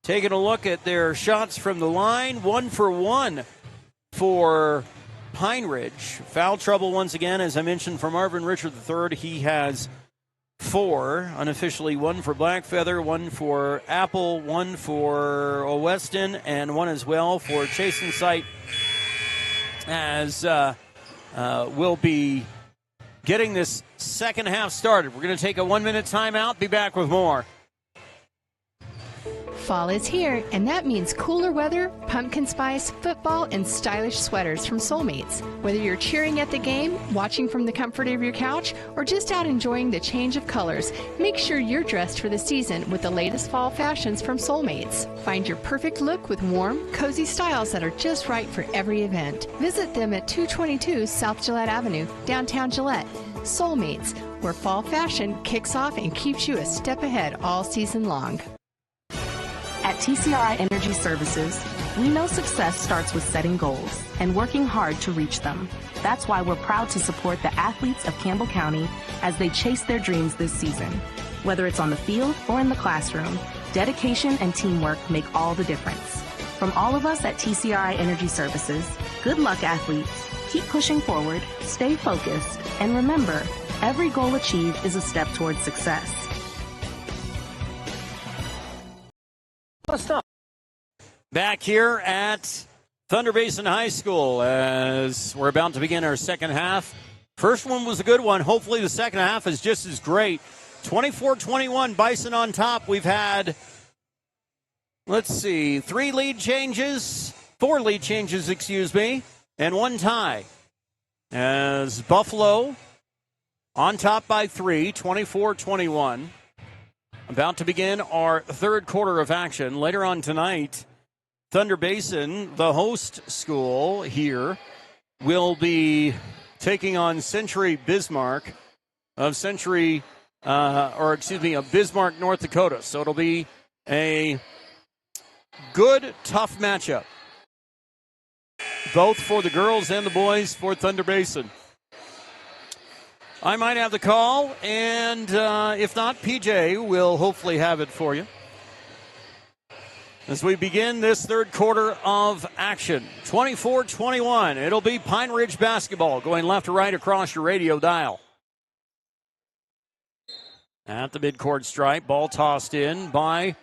Taking a look at their shots from the line, 1 for 1 for Pine Ridge. Foul trouble once again, as I mentioned, for Marvin Richard III. He has 4. Unofficially, 1 for Blackfeather, 1 for Apple, 1 for Weston, and 1 as well for Chasen Sight, as we'll be getting this second half started. We're going to take a 1-minute timeout. Be back with more. Fall is here, and that means cooler weather, pumpkin spice, football, and stylish sweaters from Soulmates. Whether you're cheering at the game, watching from the comfort of your couch, or just out enjoying the change of colors, make sure you're dressed for the season with the latest fall fashions from Soulmates. Find your perfect look with warm, cozy styles that are just right for every event. Visit them at 222 South Gillette Avenue, downtown Gillette. Soulmates, where fall fashion kicks off and keeps you a step ahead all season long. At TCRI Energy Services, we know success starts with setting goals and working hard to reach them. That's why we're proud to support the athletes of Campbell County as they chase their dreams this season. Whether it's on the field or in the classroom, dedication and teamwork make all the difference. From all of us at TCRI Energy Services, good luck, athletes. Keep pushing forward, stay focused, and remember, every goal achieved is a step towards success. Back here at Thunder Basin High School as we're about to begin our second half. First one was a good one. Hopefully the second half is just as great. 24-21, Bison on top. We've had, 4 lead changes, and 1 tie. As Buffalo on top by 3, 24-21. About to begin our third quarter of action. Later on tonight, Thunder Basin, the host school here, will be taking on Century Bismarck of Bismarck, North Dakota. So it'll be a good, tough matchup, both for the girls and the boys for Thunder Basin. I might have the call, and if not, PJ will hopefully have it for you as we begin this third quarter of action. 24-21. It'll be Pine Ridge basketball going left to right across your radio dial. At the midcourt stripe, ball tossed in by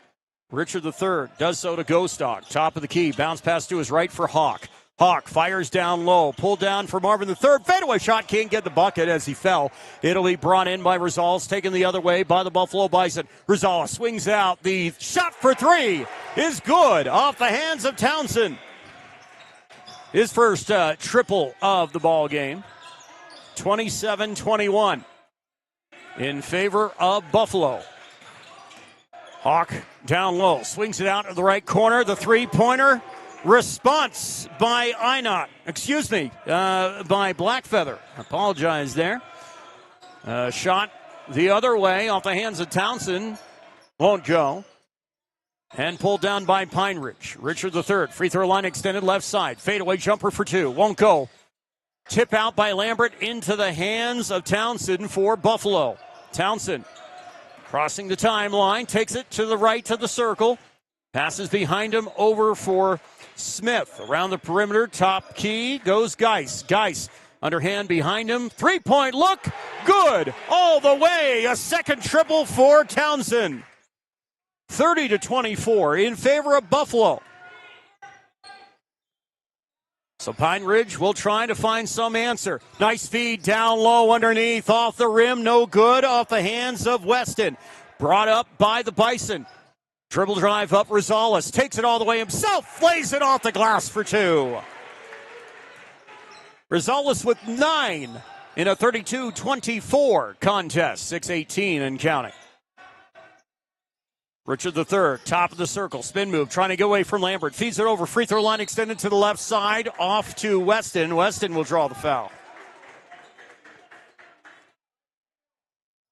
Richard III. Does so to Gostock. Top of the key. Bounce pass to his right for Hawk. Hawk fires down low. Pulled down for Marvin III. Fadeaway shot. Can't get the bucket as he fell. It'll be brought in by Rosales. Taken the other way by the Buffalo Bison. Rosales swings out. The shot for three is good off the hands of Townsend. His first triple of the ball game. 27-21 in favor of Buffalo. Hawk down low. Swings it out to the right corner. The three-pointer. Response by by Blackfeather. Apologize there. Shot the other way off the hands of Townsend. Won't go. And pulled down by Pine Ridge. Richard III, free throw line extended left side. Fadeaway jumper for two. Won't go. Tip out by Lambert into the hands of Townsend for Buffalo. Townsend crossing the timeline. Takes it to the right to the circle. Passes behind him over for Smith. Around the perimeter, top key, goes Geis. Geis, underhand behind him. Three-point look, good all the way. A second triple for Townsend. 30-24 in favor of Buffalo. So Pine Ridge will try to find some answer. Nice feed down low underneath, off the rim, no good, off the hands of Weston. Brought up by the Bison. Dribble drive up, Rosales takes it all the way himself, lays it off the glass for two. Rosales with 9 in a 32-24 contest, 6:18 and counting. Richard III, top of the circle, spin move, trying to get away from Lambert. Feeds it over, free throw line extended to the left side, off to Weston. Weston will draw the foul.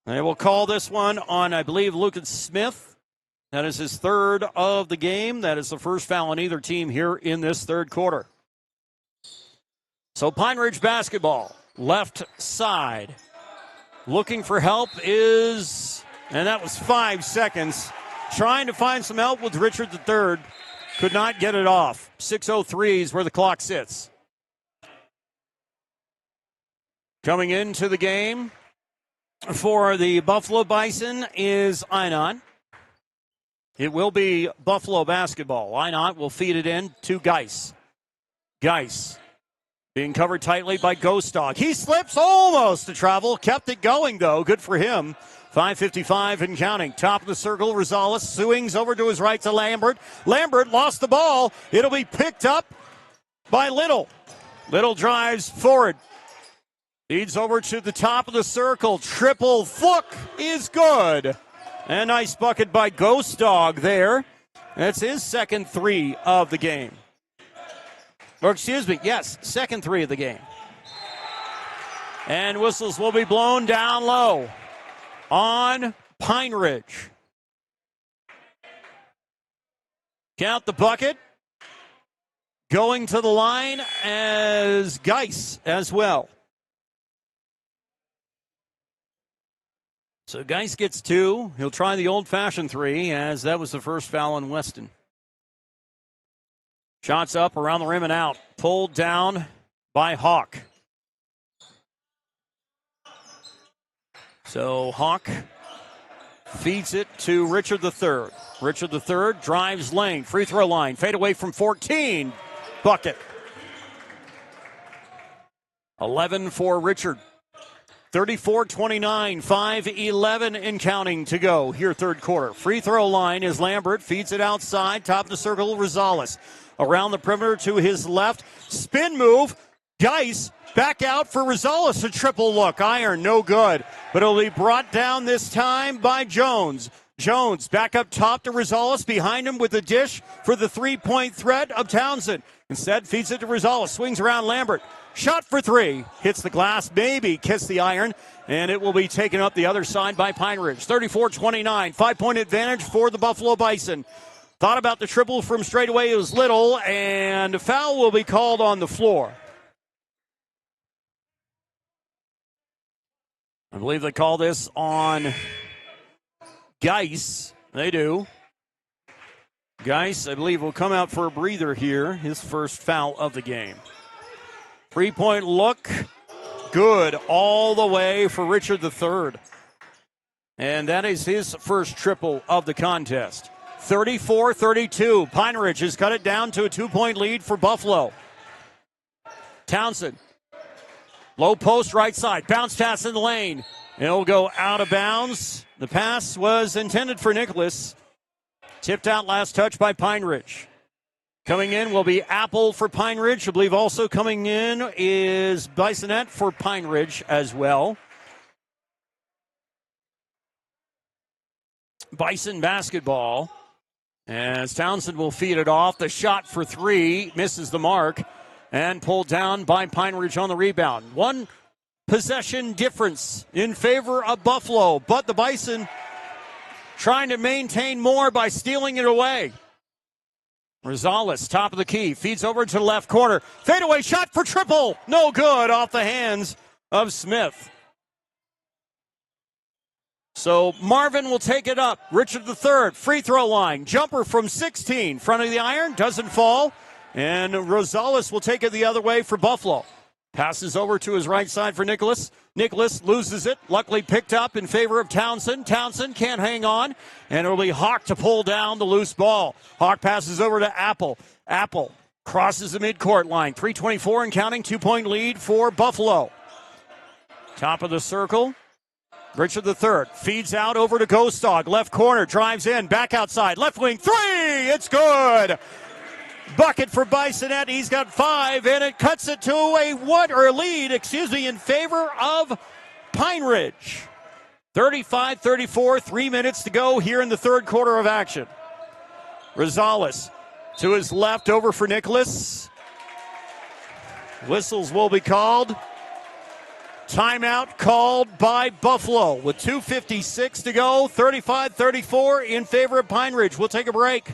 They will call this one on, I believe, Lucas Smith. That is his third of the game. That is the first foul on either team here in this third quarter. So Pine Ridge basketball, left side. Looking for help and that was 5 seconds. Trying to find some help with Richard III. Could not get it off. 6:03 is where the clock sits. Coming into the game for the Buffalo Bison is Einon. It will be Buffalo basketball. Einot will feed it in to Geis. Geis being covered tightly by Gostock. He slips almost to travel. Kept it going, though. Good for him. 5:55 and counting. Top of the circle, Rosales swings over to his right to Lambert. Lambert lost the ball. It'll be picked up by Little. Little drives forward. Feeds over to the top of the circle. Triple look is good. And nice bucket by Ghost Dog there. That's his second three of the game. Second three of the game. And whistles will be blown down low on Pine Ridge. Count the bucket. Going to the line as Geis as well. So Geis gets 2. He'll try the old-fashioned 3, as that was the first foul on Weston. Shots up around the rim and out. Pulled down by Hawk. So Hawk feeds it to Richard III. Richard III drives lane, free throw line, fade away from 14. Bucket. 11 for Richard. 34-29, 5:11 and counting to go here third quarter. Free throw line is Lambert, feeds it outside, top of the circle, Rosales. Around the perimeter to his left, spin move, Geis back out for Rosales, a triple look, iron, no good. But it'll be brought down this time by Jones. Jones back up top to Rosales. Behind him with the dish for the three-point threat of Townsend. Instead, feeds it to Rosales. Swings around Lambert. Shot for three. Hits the glass. Maybe kissed the iron. And it will be taken up the other side by Pine Ridge. 34-29. 5-point advantage for the Buffalo Bison. Thought about the triple from straight away. It was little. And a foul will be called on the floor. I believe they call this on Geis. They do. Geis, I believe, will come out for a breather here. His first foul of the game. 3-point look. Good all the way for Richard III. And that is his first triple of the contest. 34-32. Pine Ridge has cut it down to a 2-point lead for Buffalo. Townsend. Low post right side. Bounce pass in the lane. It'll go out of bounds. The pass was intended for Nicholas. Tipped out last touch by Pine Ridge. Coming in will be Apple for Pine Ridge. I believe also coming in is Bisonette for Pine Ridge as well. Bison basketball. As Townsend will feed it off. The shot for three misses the mark. And pulled down by Pine Ridge on the rebound. One possession difference in favor of Buffalo. But the Bison trying to maintain more by stealing it away. Rosales, top of the key, feeds over to the left corner. Fadeaway shot for triple. No good, off the hands of Smith. So Marvin will take it up. Richard III, free throw line. Jumper from 16. Front of the iron, doesn't fall. And Rosales will take it the other way for Buffalo. Passes over to his right side for Nicholas. Nicholas loses it. Luckily picked up in favor of Townsend. Townsend can't hang on. And it'll be Hawk to pull down the loose ball. Hawk passes over to Apple. Apple crosses the midcourt line. 3:24 and counting. 2-point lead for Buffalo. Top of the circle. Richard III feeds out over to Gostog. Left corner. Drives in. Back outside. Left wing. Three. It's good. Bucket for Bisonette. He's got 5, and it cuts it to a lead in favor of Pine Ridge. 35-34, 3 minutes to go here in the third quarter of action. Rosales to his left over for Nicholas. Whistles will be called. Timeout called by Buffalo with 2:56 to go. 35-34 in favor of Pine Ridge. We'll take a break.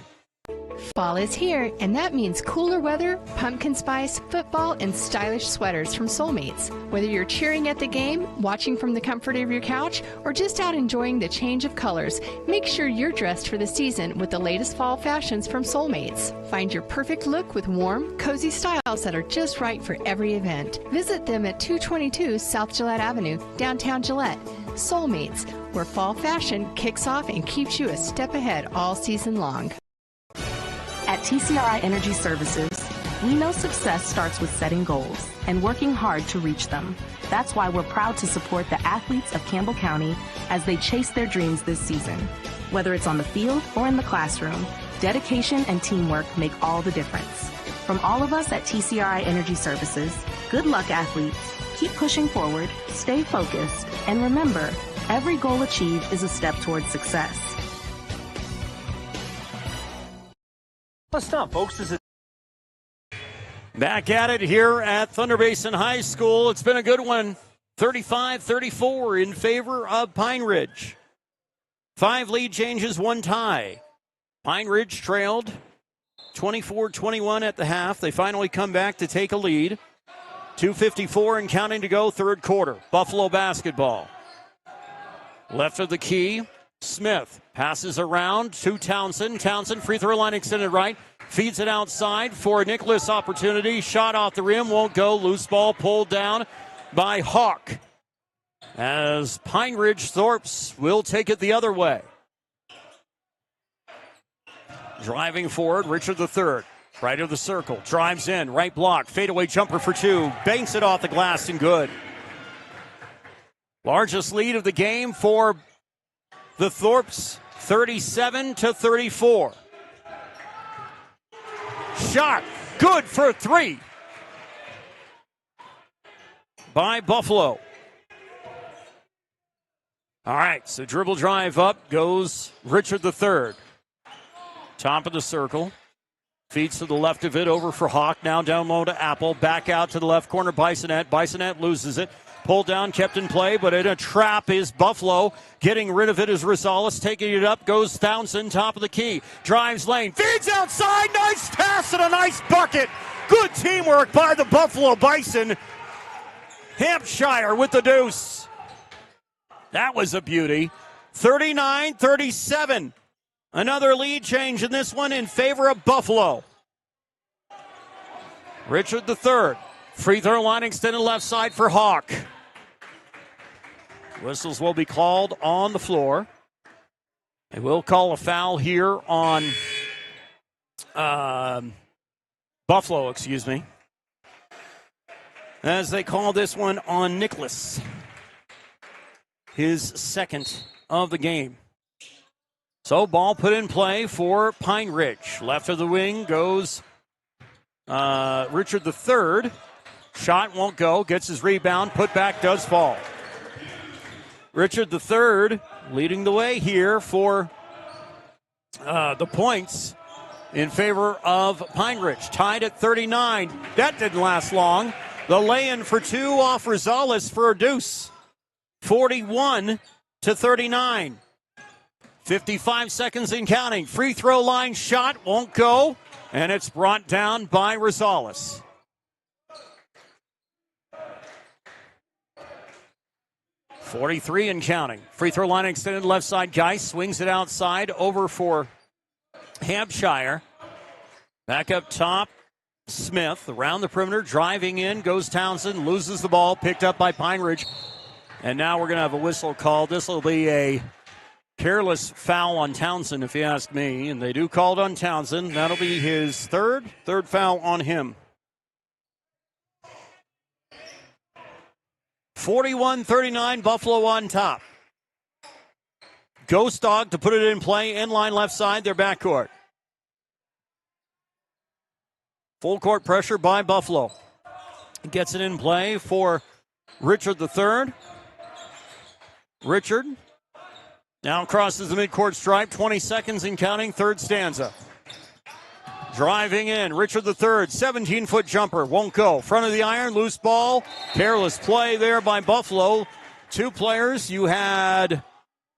Fall is here, and that means cooler weather, pumpkin spice, football, and stylish sweaters from Soulmates. Whether you're cheering at the game, watching from the comfort of your couch, or just out enjoying the change of colors, make sure you're dressed for the season with the latest fall fashions from Soulmates. Find your perfect look with warm, cozy styles that are just right for every event. Visit them at 222 South Gillette Avenue, downtown Gillette. Soulmates, where fall fashion kicks off and keeps you a step ahead all season long. At TCRI Energy Services, we know success starts with setting goals and working hard to reach them. That's why we're proud to support the athletes of Campbell County as they chase their dreams this season. Whether it's on the field or in the classroom, dedication and teamwork make all the difference. From all of us at TCRI Energy Services, good luck, athletes. Keep pushing forward, stay focused, and remember, every goal achieved is a step towards success. Listen up, folks. This is Back at it here at Thunder Basin High School. It's been a good one. 35-34 in favor of Pine Ridge. 5 lead changes, 1 tie. Pine Ridge trailed 24-21 at the half. They finally come back to take a lead. 2:54 and counting to go, third quarter. Buffalo basketball. Left of the key. Smith passes around to Townsend. Townsend, free throw line extended right. Feeds it outside for a Nicholas opportunity. Shot off the rim, won't go. Loose ball pulled down by Hawk. As Pine Ridge Thorpes will take it the other way. Driving forward, Richard III. Right of the circle. Drives in, right block. Fadeaway jumper for 2. Banks it off the glass and good. Largest lead of the game for the Thorpes, 37-34. Shot, good for 3 by Buffalo. All right, so dribble drive up goes Richard III. Top of the circle. Feeds to the left of it, over for Hawk. Now down low to Apple. Back out to the left corner, Bisonet. Bisonet loses it. Pulled down, kept in play, but in a trap is Buffalo. Getting rid of it is Rosales. Taking it up goes Townsend, top of the key. Drives lane, feeds outside. Nice pass and a nice bucket. Good teamwork by the Buffalo Bison. Hampshire with the deuce. That was a beauty. 39-37. Another lead change in this one in favor of Buffalo. Richard III. Free throw line extended left side for Hawk. Whistles will be called on the floor. They will call a foul here on Buffalo, excuse me. As they call this one on Nicholas. His second of the game. So ball put in play for Pine Ridge. Left of the wing goes Richard III. Shot won't go. Gets his rebound. Put back does fall. Richard III leading the way here for the points in favor of Pine Ridge. Tied at 39. That didn't last long. The lay-in for two off Rosales for a deuce. 41-39. 55 seconds and counting. Free throw line shot won't go. And it's brought down by Rosales. .43 and counting. Free throw line extended left side. Geis swings it outside over for Hampshire. Back up top. Smith around the perimeter. Driving in goes Townsend. Loses the ball. Picked up by Pine Ridge. And now we're going to have a whistle called. This will be a careless foul on Townsend, if you ask me. And they do call it on Townsend. That'll be his third foul on him. 41-39, Buffalo on top. Ghost Dog to put it in play. Inline left side, their backcourt. Full court pressure by Buffalo. Gets it in play for Richard III. Richard now crosses the midcourt stripe. 20 seconds and counting, third stanza. Driving in, Richard III, 17-foot jumper, won't go. Front of the iron, loose ball. Careless play there by Buffalo. Two players, you had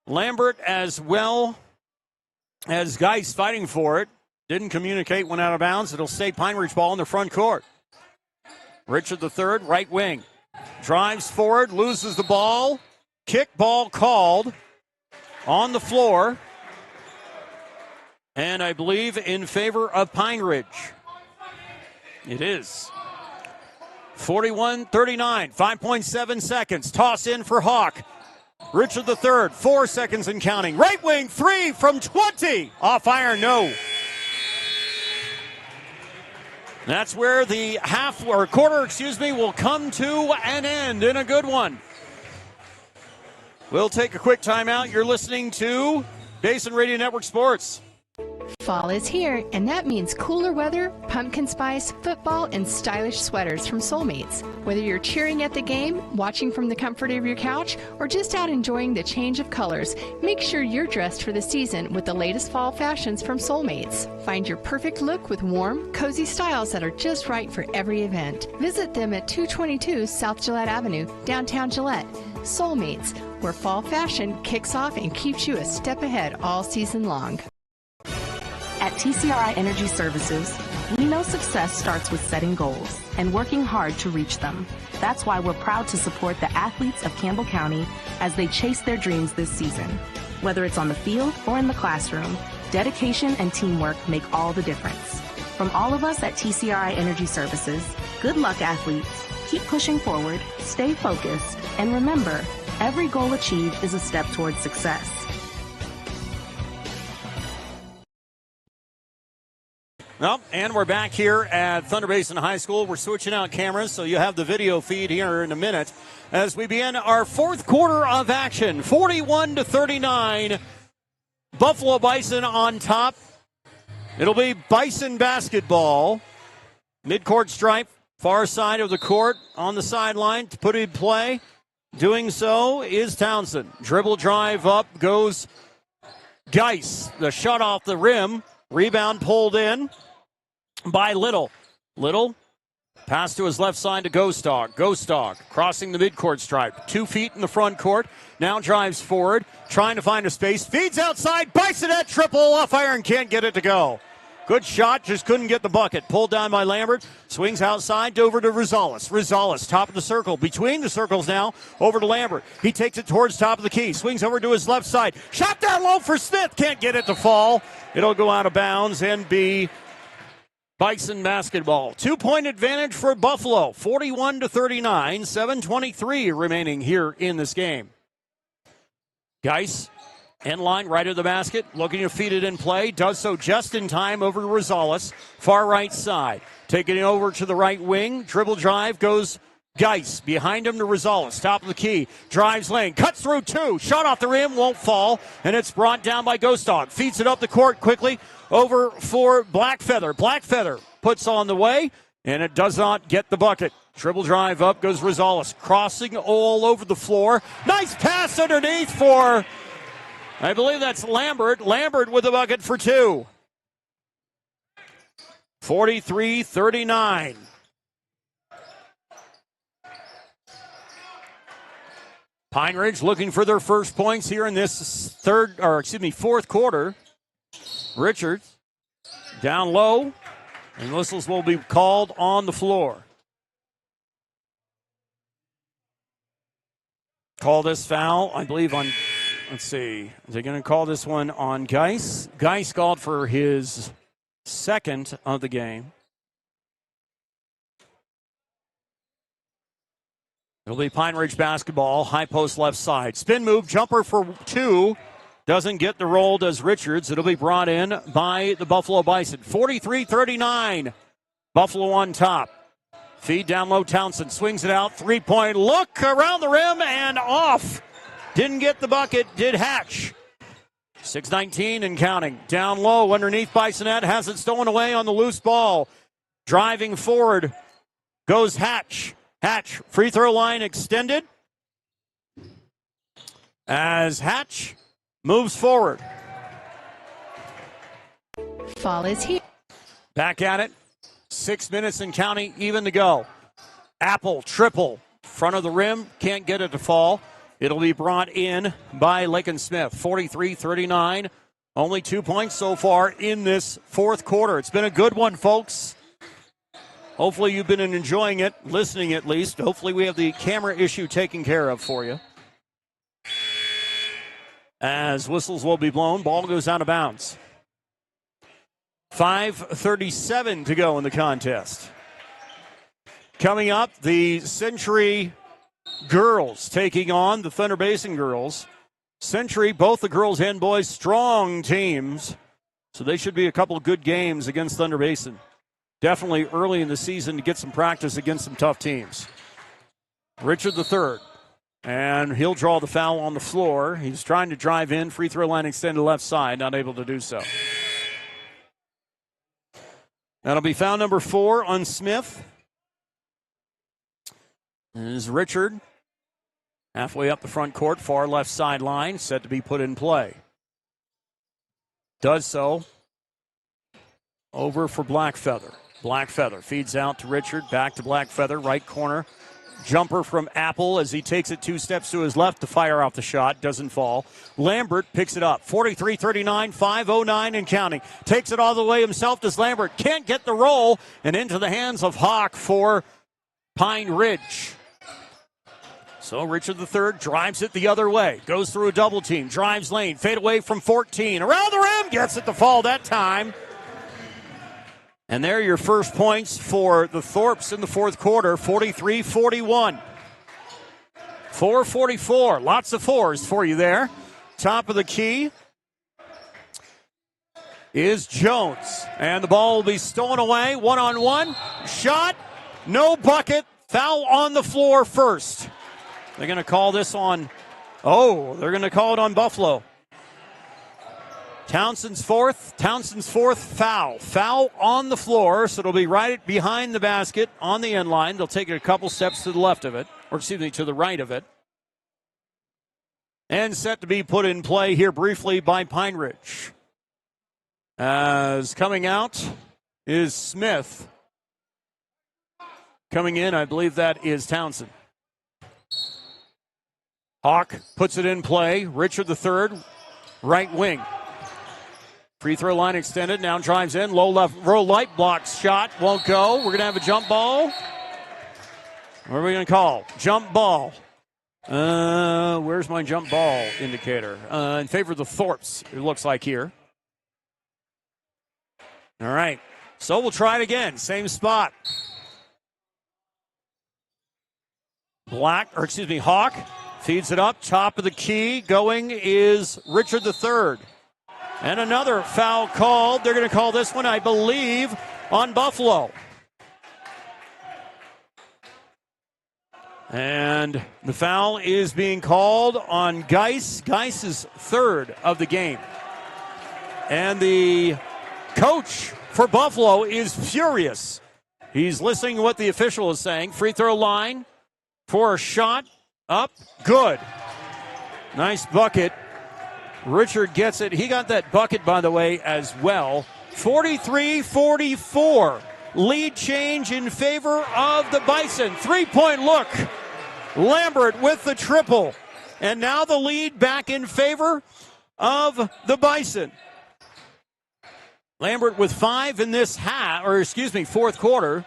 Lambert as well as Geis fighting for it. Didn't communicate, went out of bounds. It'll stay Pine Ridge ball in the front court. Richard III, right wing. Drives forward, loses the ball. Kick ball called on the floor. And I believe in favor of Pine Ridge. It is. 41-39, 5.7 seconds. Toss in for Hawk. Richard III, 4 seconds and counting. Right wing, three from 20. Off iron, no. That's where the quarter, will come to an end in a good one. We'll take a quick timeout. You're listening to Basin Radio Network Sports. Fall is here, and that means cooler weather, pumpkin spice, football, and stylish sweaters from Soulmates. Whether you're cheering at the game, watching from the comfort of your couch, or just out enjoying the change of colors, make sure you're dressed for the season with the latest fall fashions from Soulmates. Find your perfect look with warm, cozy styles that are just right for every event. Visit them at 222 South Gillette Avenue, downtown Gillette. Soulmates, where fall fashion kicks off and keeps you a step ahead all season long. At TCRI Energy Services, we know success starts with setting goals and working hard to reach them. That's why we're proud to support the athletes of Campbell County as they chase their dreams this season. Whether it's on the field or in the classroom, dedication and teamwork make all the difference. From all of us at TCRI Energy Services, good luck, athletes. Keep pushing forward, stay focused, and remember, every goal achieved is a step towards success. Well, and we're back here at Thunder Basin High School. We're switching out cameras, so you'll have the video feed here in a minute as we begin our fourth quarter of action. 41-39, Buffalo Bison on top. It'll be Bison basketball. Midcourt stripe, far side of the court on the sideline to put in play. Doing so is Townsend. Dribble drive up goes Geis. The shot off the rim. Rebound pulled in by Little. Little pass to his left side to Gostog. Gostog crossing the midcourt stripe. 2 feet in the front court. Now drives forward. Trying to find a space. Feeds outside. Bisonette triple off iron. Can't get it to go. Good shot, just couldn't get the bucket. Pulled down by Lambert. Swings outside over to Rosales. Rosales, top of the circle. Between the circles now, over to Lambert. He takes it towards top of the key. Swings over to his left side. Shot down low for Smith. Can't get it to fall. It'll go out of bounds and be Bison basketball. 2-point advantage for Buffalo. 41-39. 7:23 remaining here in this game. Geis. End line, right of the basket, looking to feed it in play. Does so just in time over to Rosales. Far right side. Taking it over to the right wing. Dribble drive goes Geis. Behind him to Rosales. Top of the key. Drives lane. Cuts through 2. Shot off the rim. Won't fall. And it's brought down by Gostog. Feeds it up the court quickly. Over for Blackfeather. Blackfeather puts on the way. And it does not get the bucket. Dribble drive up goes Rosales. Crossing all over the floor. Nice pass underneath for... I believe that's Lambert. Lambert with the bucket for 2. 43-39. Pine Ridge looking for their first points here in this fourth quarter. Richards down low, and whistles will be called on the floor. Call this foul, I believe, on... Let's see. Is they going to call this one on Geis? Geis called for his second of the game. It'll be Pine Ridge basketball. High post left side. Spin move. Jumper for 2. Doesn't get the roll, does Richards. It'll be brought in by the Buffalo Bison. 43-39. Buffalo on top. Feed down low. Townsend swings it out. 3-point look around the rim and off. Didn't get the bucket, did Hatch. 6:19 and counting. Down low underneath Bisonette. Has it stolen away on the loose ball. Driving forward goes Hatch. Hatch, free throw line extended. As Hatch moves forward. Fall is here. Back at it. 6 minutes and counting, even to go. Apple, triple. Front of the rim, can't get it to fall. It'll be brought in by Lakin Smith. 43-39. Only 2 points so far in this fourth quarter. It's been a good one, folks. Hopefully you've been enjoying it, listening at least. Hopefully we have the camera issue taken care of for you. As whistles will be blown, ball goes out of bounds. 5:37 to go in the contest. Coming up, the Century girls taking on the Thunder Basin girls. Century, both the girls and boys, strong teams. So they should be a couple of good games against Thunder Basin. Definitely early in the season to get some practice against some tough teams. Richard III. And he'll draw the foul on the floor. He's trying to drive in. Free throw line extended left side. Not able to do so. That'll be foul number 4 on Smith. Is Richard halfway up the front court, far left sideline, set to be put in play. Does so. Over for Blackfeather. Blackfeather feeds out to Richard, back to Blackfeather, right corner. Jumper from Apple as he takes it 2 steps to his left to fire off the shot. Doesn't fall. Lambert picks it up. 43-39, 5:09 and counting. Takes it all the way himself. Does Lambert. Can't get the roll. And into the hands of Hawk for Pine Ridge. So Richard III drives it the other way. Goes through a double team. Drives lane. Fade away from 14. Around the rim. Gets it to fall that time. And there are your first points for the Thorpes in the fourth quarter. 43-41. 4:44. Lots of fours for you there. Top of the key is Jones. And the ball will be stolen away. 1-on-1. Shot. No bucket. Foul on the floor first. They're going to call this on, they're going to call it on Buffalo. Townsend's fourth foul. Foul on the floor, so it'll be right behind the basket on the end line. They'll take it a couple steps to the left of it, to the right of it. And set to be put in play here briefly by Pine Ridge. As coming out is Smith. Coming in, I believe that is Townsend. Hawk puts it in play. Richard III, right wing. Free throw line extended, now drives in. Low left, row light blocks shot, won't go. We're going to have a jump ball. What are we going to call? Jump ball. Where's my jump ball indicator? In favor of the Thorpes, it looks like here. All right, so we'll try it again. Same spot. Hawk feeds it up, top of the key. Going is Richard III. And another foul called. They're going to call this one, I believe, on Buffalo. And the foul is being called on Geis. Geis is third of the game. And the coach for Buffalo is furious. He's listening to what the official is saying. Free throw line for a shot. Up. Good. Nice bucket. Richard gets it. He got that bucket, by the way, as well. 43-44. Lead change in favor of the Bison. Three-point look. Lambert with the triple. And now the lead back in favor of the Bison. Lambert with 5 in this fourth quarter.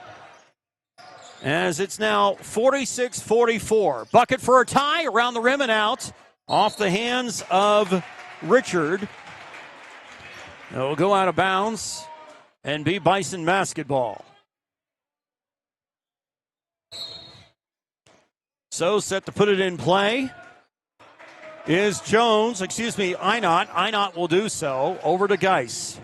As it's now 46-44. Bucket for a tie around the rim and out. Off the hands of Richard. It'll go out of bounds and be Bison basketball. So set to put it in play is Einot. Einot will do so. Over to Geis.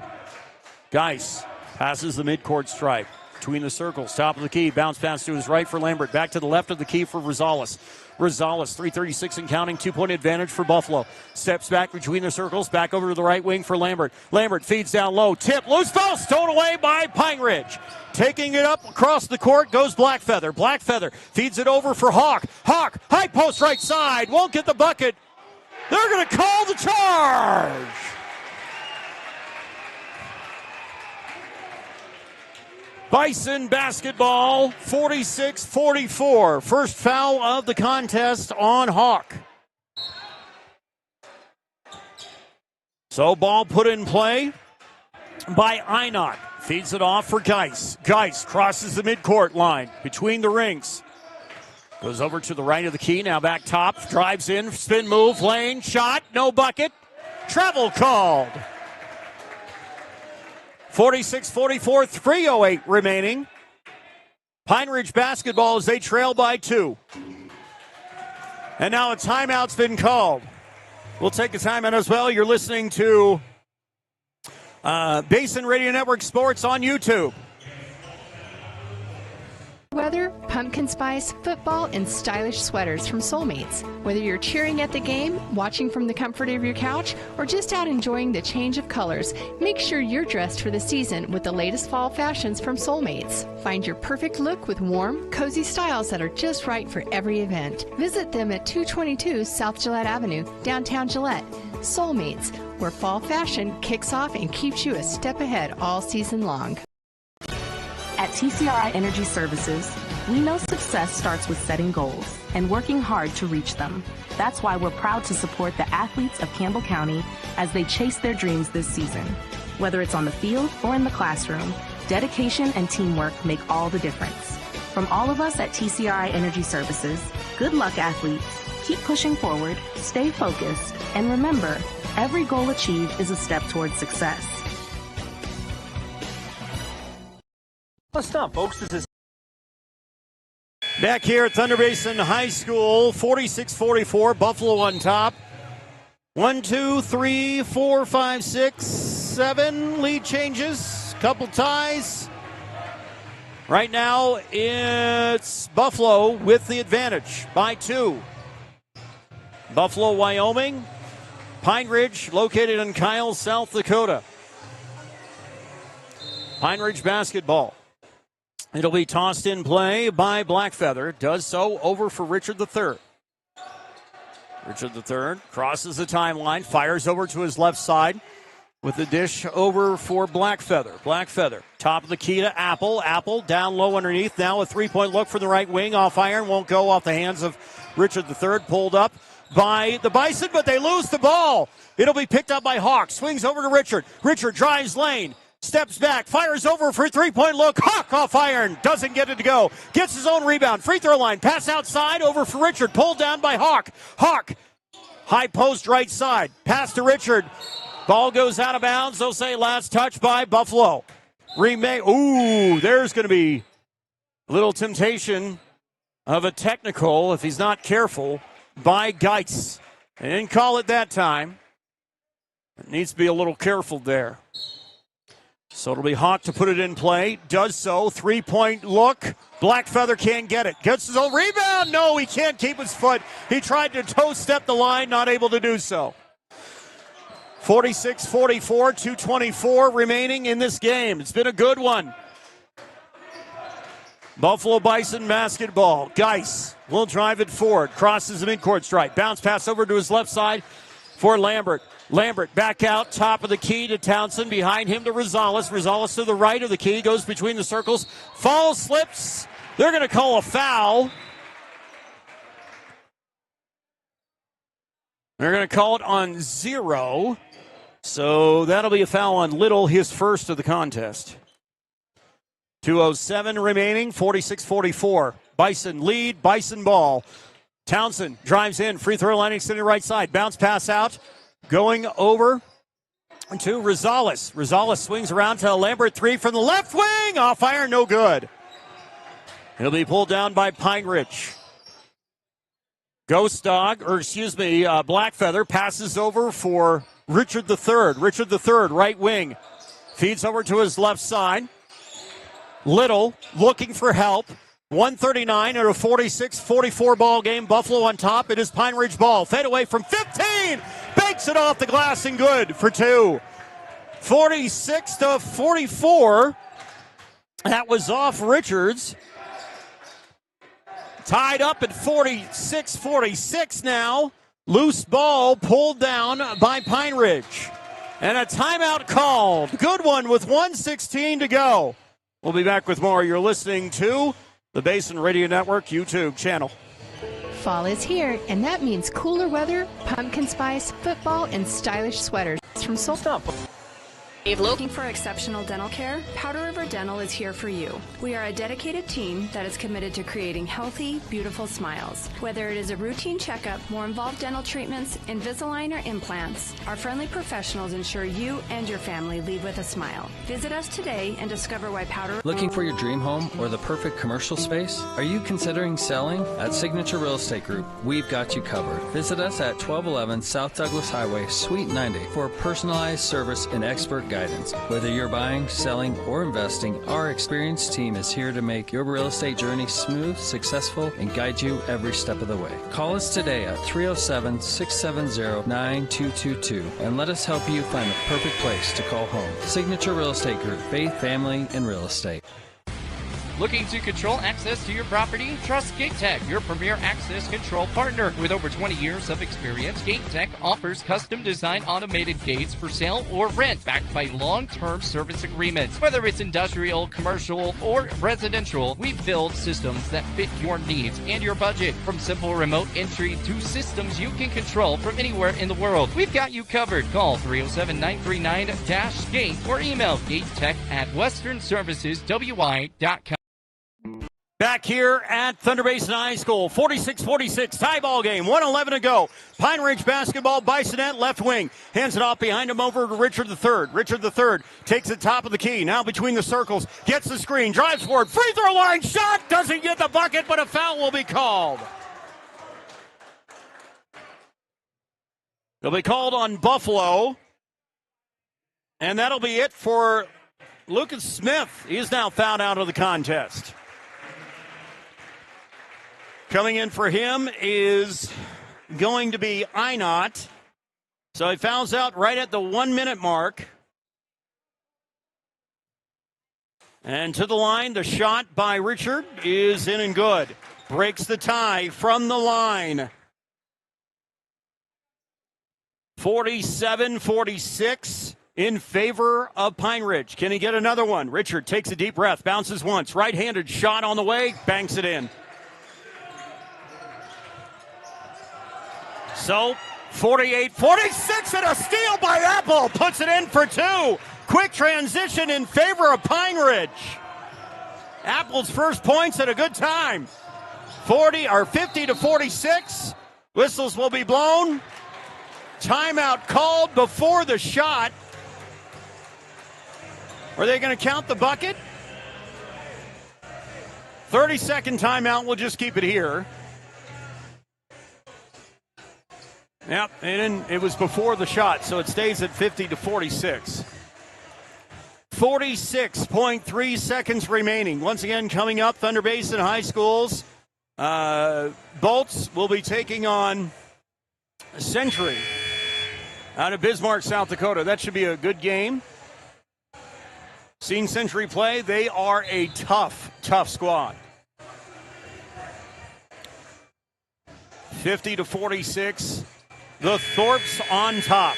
Geis passes the midcourt stripe. Between the circles, top of the key. Bounce pass to his right for Lambert. Back to the left of the key for Rosales. Rosales, 3:36 and counting. 2-point advantage for Buffalo. Steps back between the circles. Back over to the right wing for Lambert. Lambert feeds down low. Tip. Loose ball. Stolen away by Pine Ridge. Taking it up across the court goes Blackfeather. Blackfeather feeds it over for Hawk. Hawk, high post right side. Won't get the bucket. They're going to call the charge. Bison basketball, 46-44. First foul of the contest on Hawk. So ball put in play by Einot. Feeds it off for Geis. Geis crosses the midcourt line between the rings. Goes over to the right of the key, now back top. Drives in, spin move, lane, shot, no bucket. Travel called. 46-44, 3:08 remaining. Pine Ridge basketball as they trail by 2. And now a timeout's been called. We'll take a timeout as well. You're listening to Basin Radio Network Sports on YouTube. Weather, pumpkin spice, football, and stylish sweaters from Soulmates. Whether you're cheering at the game, watching from the comfort of your couch, or just out enjoying the change of colors, make sure you're dressed for the season with the latest fall fashions from Soulmates. Find your perfect look with warm, cozy styles that are just right for every event. Visit them at 222 South Gillette Avenue, downtown Gillette. Soulmates, where fall fashion kicks off and keeps you a step ahead all season long. At TCRI Energy Services, we know success starts with setting goals and working hard to reach them. That's why we're proud to support the athletes of Campbell County as they chase their dreams this season. Whether it's on the field or in the classroom, dedication and teamwork make all the difference. From all of us at TCRI Energy Services, good luck, athletes. Keep pushing forward, stay focused, and remember, every goal achieved is a step towards success. Let's stop, folks. This is back here at Thunder Basin High School, 46-44, Buffalo on top. 1, 2, 3, 4, 5, 6, 7 lead changes, couple ties. Right now, it's Buffalo with the advantage by 2. Buffalo, Wyoming. Pine Ridge, located in Kyle, South Dakota. Pine Ridge basketball. It'll be tossed in play by Blackfeather. Does so over for Richard III. Richard III crosses the timeline, fires over to his left side with the dish over for Blackfeather. Blackfeather, top of the key to Apple. Apple down low underneath. Now a three-point look for the right wing. Off iron, won't go off the hands of Richard III. Pulled up by the Bison, but they lose the ball. It'll be picked up by Hawk. Swings over to Richard. Richard drives lane. Steps back, fires over for a three-point look. Hawk off iron, doesn't get it to go. Gets his own rebound, free throw line, pass outside, over for Richard. Pulled down by Hawk. Hawk, high post right side, pass to Richard. Ball goes out of bounds. They'll say last touch by Buffalo. There's going to be a little temptation of a technical, if he's not careful, by Geitz. They didn't call it that time. It needs to be a little careful there. So it'll be Hawk to put it in play. Does so. Three-point look. Blackfeather can't get it. Gets his own rebound. No, he can't keep his foot. He tried to toe step the line, not able to do so. 46-44, 2:24 remaining in this game. It's been a good one. Buffalo Bison basketball. Geis will drive it forward. Crosses the midcourt stripe. Bounce pass over to his left side for Lambert. Lambert back out, top of the key to Townsend. Behind him to Rosales. Rosales to the right of the key. Goes between the circles. Falls, slips. They're going to call a foul. They're going to call it on 0. So that'll be a foul on Little, his first of the contest. 2:07 remaining, 46-44. Bison lead, Bison ball. Townsend drives in, free throw line extended right side. Bounce pass out, going over to Rosales. Rosales swings around to Lambert, three from the left wing. Off iron, no good. He'll be pulled down by Pine Ridge. Blackfeather passes over for Richard III. Richard III, right wing. Feeds over to his left side. Little looking for help. 139 in a 46-44 ball game. Buffalo on top. It is Pine Ridge ball. Fade away from 15. Banks it off the glass and good for 2. 46-44. That was off Richards. Tied up at 46-46 now. Loose ball pulled down by Pine Ridge. And a timeout called. Good one with 1:16 to go. We'll be back with more. You're listening to the Basin Radio Network YouTube channel. Fall is here, and that means cooler weather, pumpkin spice, football, and stylish sweaters from Soul. If looking for exceptional dental care, Powder River Dental is here for you. We are a dedicated team that is committed to creating healthy, beautiful smiles. Whether it is a routine checkup, more involved dental treatments, Invisalign, or implants, our friendly professionals ensure you and your family leave with a smile. Visit us today and discover why Powder... Looking for your dream home or the perfect commercial space? Are you considering selling? At Signature Real Estate Group, we've got you covered. Visit us at 1211 South Douglas Highway, Suite 90 for personalized service and expert guidance. Whether you're buying, selling, or investing, our experienced team is here to make your real estate journey smooth, successful, and guide you every step of the way. Call us today at 307-670-9222 and let us help you find the perfect place to call home. Signature Real Estate Group, faith, family, and real estate. Looking to control access to your property? Trust GateTech, your premier access control partner. With over 20 years of experience, GateTech offers custom designed automated gates for sale or rent, backed by long-term service agreements. Whether it's industrial, commercial, or residential, we build systems that fit your needs and your budget. From simple remote entry to systems you can control from anywhere in the world, we've got you covered. Call 307-939-GATE or email gatetech@westernserviceswi.com. Back here at Thunder Basin High School, 46-46, tie ball game, 1:11 to go. Pine Ridge basketball, Bisonette left wing. Hands it off behind him over to Richard III. Richard III takes the top of the key, now between the circles, gets the screen, drives forward, free throw line shot, doesn't get the bucket, but a foul will be called. It'll be called on Buffalo, and that'll be it for Lucas Smith. He is now fouled out of the contest. Coming in for him is going to be Einot. So he fouls out right at the 1-minute mark. And to the line, the shot by Richard is in and good. Breaks the tie from the line. 47-46 in favor of Pine Ridge. Can he get another one? Richard takes a deep breath, bounces once, right-handed shot on the way, banks it in. So 48-46 and a steal by Apple puts it in for two. Quick transition in favor of Pine Ridge. Apple's first points at a good time. 50-46. Whistles will be blown. Timeout called before the shot. Are they going to count the bucket? 30-second timeout. We'll just keep it here. Yep, and it was before the shot, so it stays at 50-46. 46.3 seconds remaining. Once again, coming up, Thunder Basin High School's Bolts will be taking on Century out of Bismarck, South Dakota. That should be a good game. Seen Century play. They are a tough squad. 50-46. The Thorpes on top.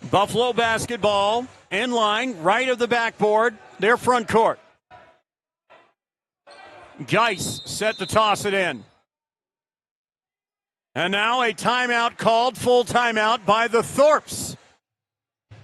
Buffalo basketball in line, right of the backboard, their front court. Geis set to toss it in. And now a timeout called, full timeout by the Thorpes.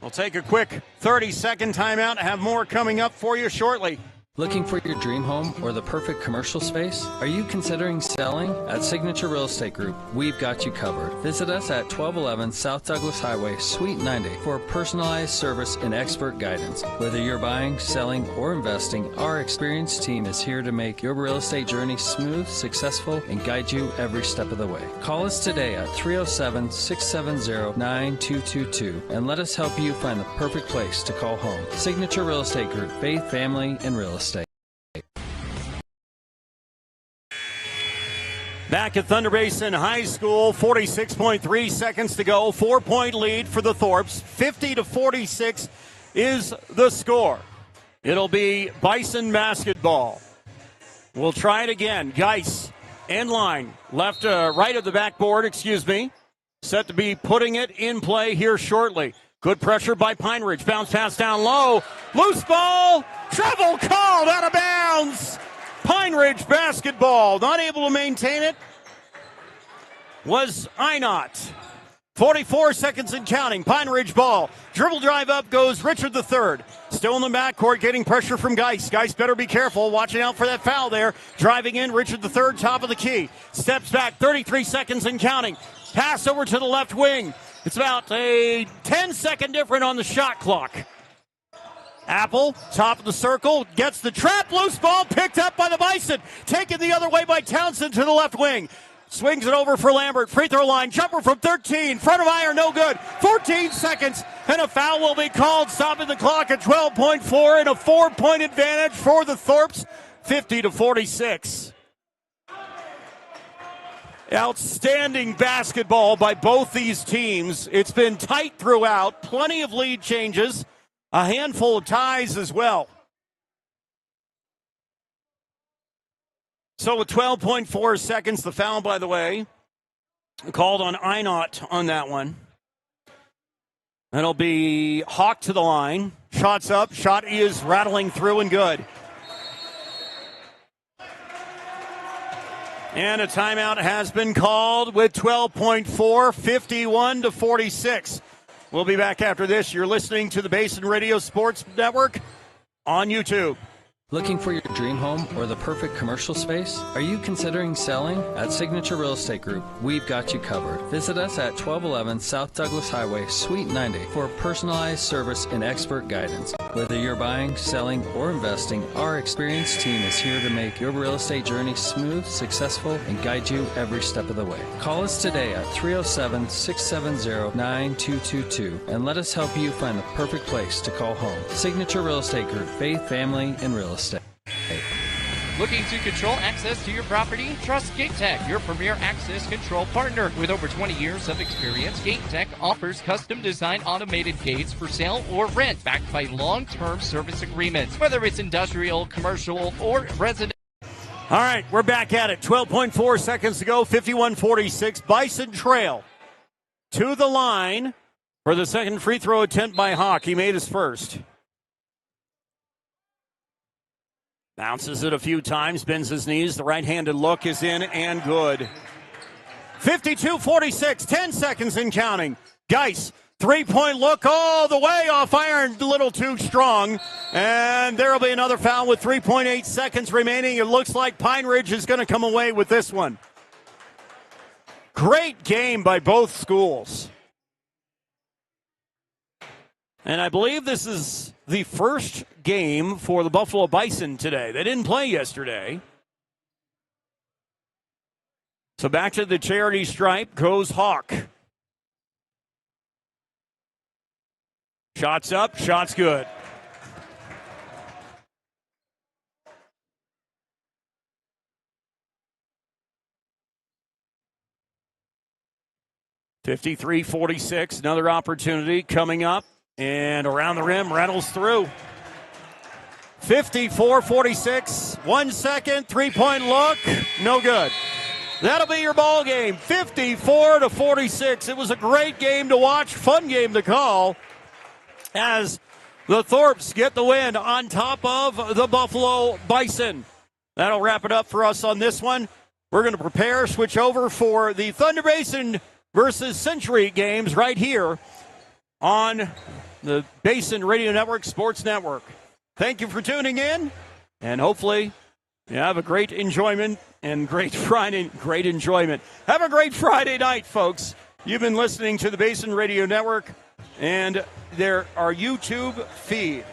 We'll take a quick 30-second timeout. Have more coming up for you shortly. Looking for your dream home or the perfect commercial space? Are you considering selling? At Signature Real Estate Group, we've got you covered. Visit us at 1211 South Douglas Highway, Suite 90 for personalized service and expert guidance. Whether you're buying, selling, or investing, our experienced team is here to make your real estate journey smooth, successful, and guide you every step of the way. Call us today at 307-670-9222 and let us help you find the perfect place to call home. Signature Real Estate Group, faith, family, and real estate. Back at Thunder Basin High School, 46.3 seconds to go. 4-point lead for the Thorpes. 50-46 is the score. It'll be Bison basketball. We'll try it again. Geis in line. Right of the backboard, set to be putting it in play here shortly. Good pressure by Pine Ridge. Bounce pass down low. Loose ball. Travel called out of bounds. Pine Ridge basketball. Not able to maintain it was Einot. 44 seconds and counting. Pine Ridge ball. Dribble drive up goes Richard III. Still in the backcourt, getting pressure from Geis. Geis better be careful. Watching out for that foul there. Driving in, Richard III, top of the key. Steps back, 33 seconds and counting. Pass over to the left wing. It's about a 10-second difference on the shot clock. Apple, top of the circle, gets the trap. Loose ball picked up by the Bison. Taken the other way by Townsend to the left wing. Swings it over for Lambert. Free throw line. Jumper from 13. Front of iron, no good. 14 seconds, and a foul will be called, stopping the clock at 12.4 and a 4-point advantage for the Thorpes, 50-46. Outstanding basketball by both these teams. It's been tight throughout. Plenty of lead changes. A handful of ties as well. So with 12.4 seconds, the foul, by the way, called on Einot on that one. That'll be Hawk to the line. Shots up. Shot is rattling through and good. And a timeout has been called with 12.4, 51-46. We'll be back after this. You're listening to the Basin Radio Sports Network on YouTube. Looking for your dream home or the perfect commercial space? Are you considering selling? At Signature Real Estate Group, we've got you covered. Visit us at 1211 South Douglas Highway, Suite 90 for personalized service and expert guidance. Whether you're buying, selling, or investing, our experienced team is here to make your real estate journey smooth, successful, and guide you every step of the way. Call us today at 307-670-9222 and let us help you find the perfect place to call home. Signature Real Estate Group, faith, family, and real estate. Looking to control access to your property? Trust GateTech, your premier access control partner. With over 20 years of experience, GateTech offers custom-designed automated gates for sale or rent, backed by long-term service agreements. Whether it's industrial, commercial, or residential. All right, we're back at it. 12.4 seconds to go, 51-46. Bison trail to the line for the second free throw attempt by Hawk. He made his first. Bounces it a few times, bends his knees. The right-handed look is in and good. 52-46, 10 seconds and counting. Geis, three-point look all the way off iron, a little too strong. And there will be another foul with 3.8 seconds remaining. It looks like Pine Ridge is going to come away with this one. Great game by both schools. And I believe this is the first game for the Buffalo Bison today. They didn't play yesterday. So back to the charity stripe goes Hawk. Shots up, shots good. (53-46), another opportunity coming up. And around the rim, Reynolds through. 54-46, 1 second, three-point look, no good. That'll be your ball game, 54-46. It was a great game to watch, fun game to call, as the Thorpes get the win on top of the Buffalo Bison. That'll wrap it up for us on this one. We're going to prepare, switch over for the Thunder Basin versus Century games right here on the Basin Radio Network Sports Network. Thank you for tuning in, and hopefully you have a great enjoyment and great enjoyment. Have a great Friday night, folks. You've been listening to the Basin Radio Network and our YouTube feed.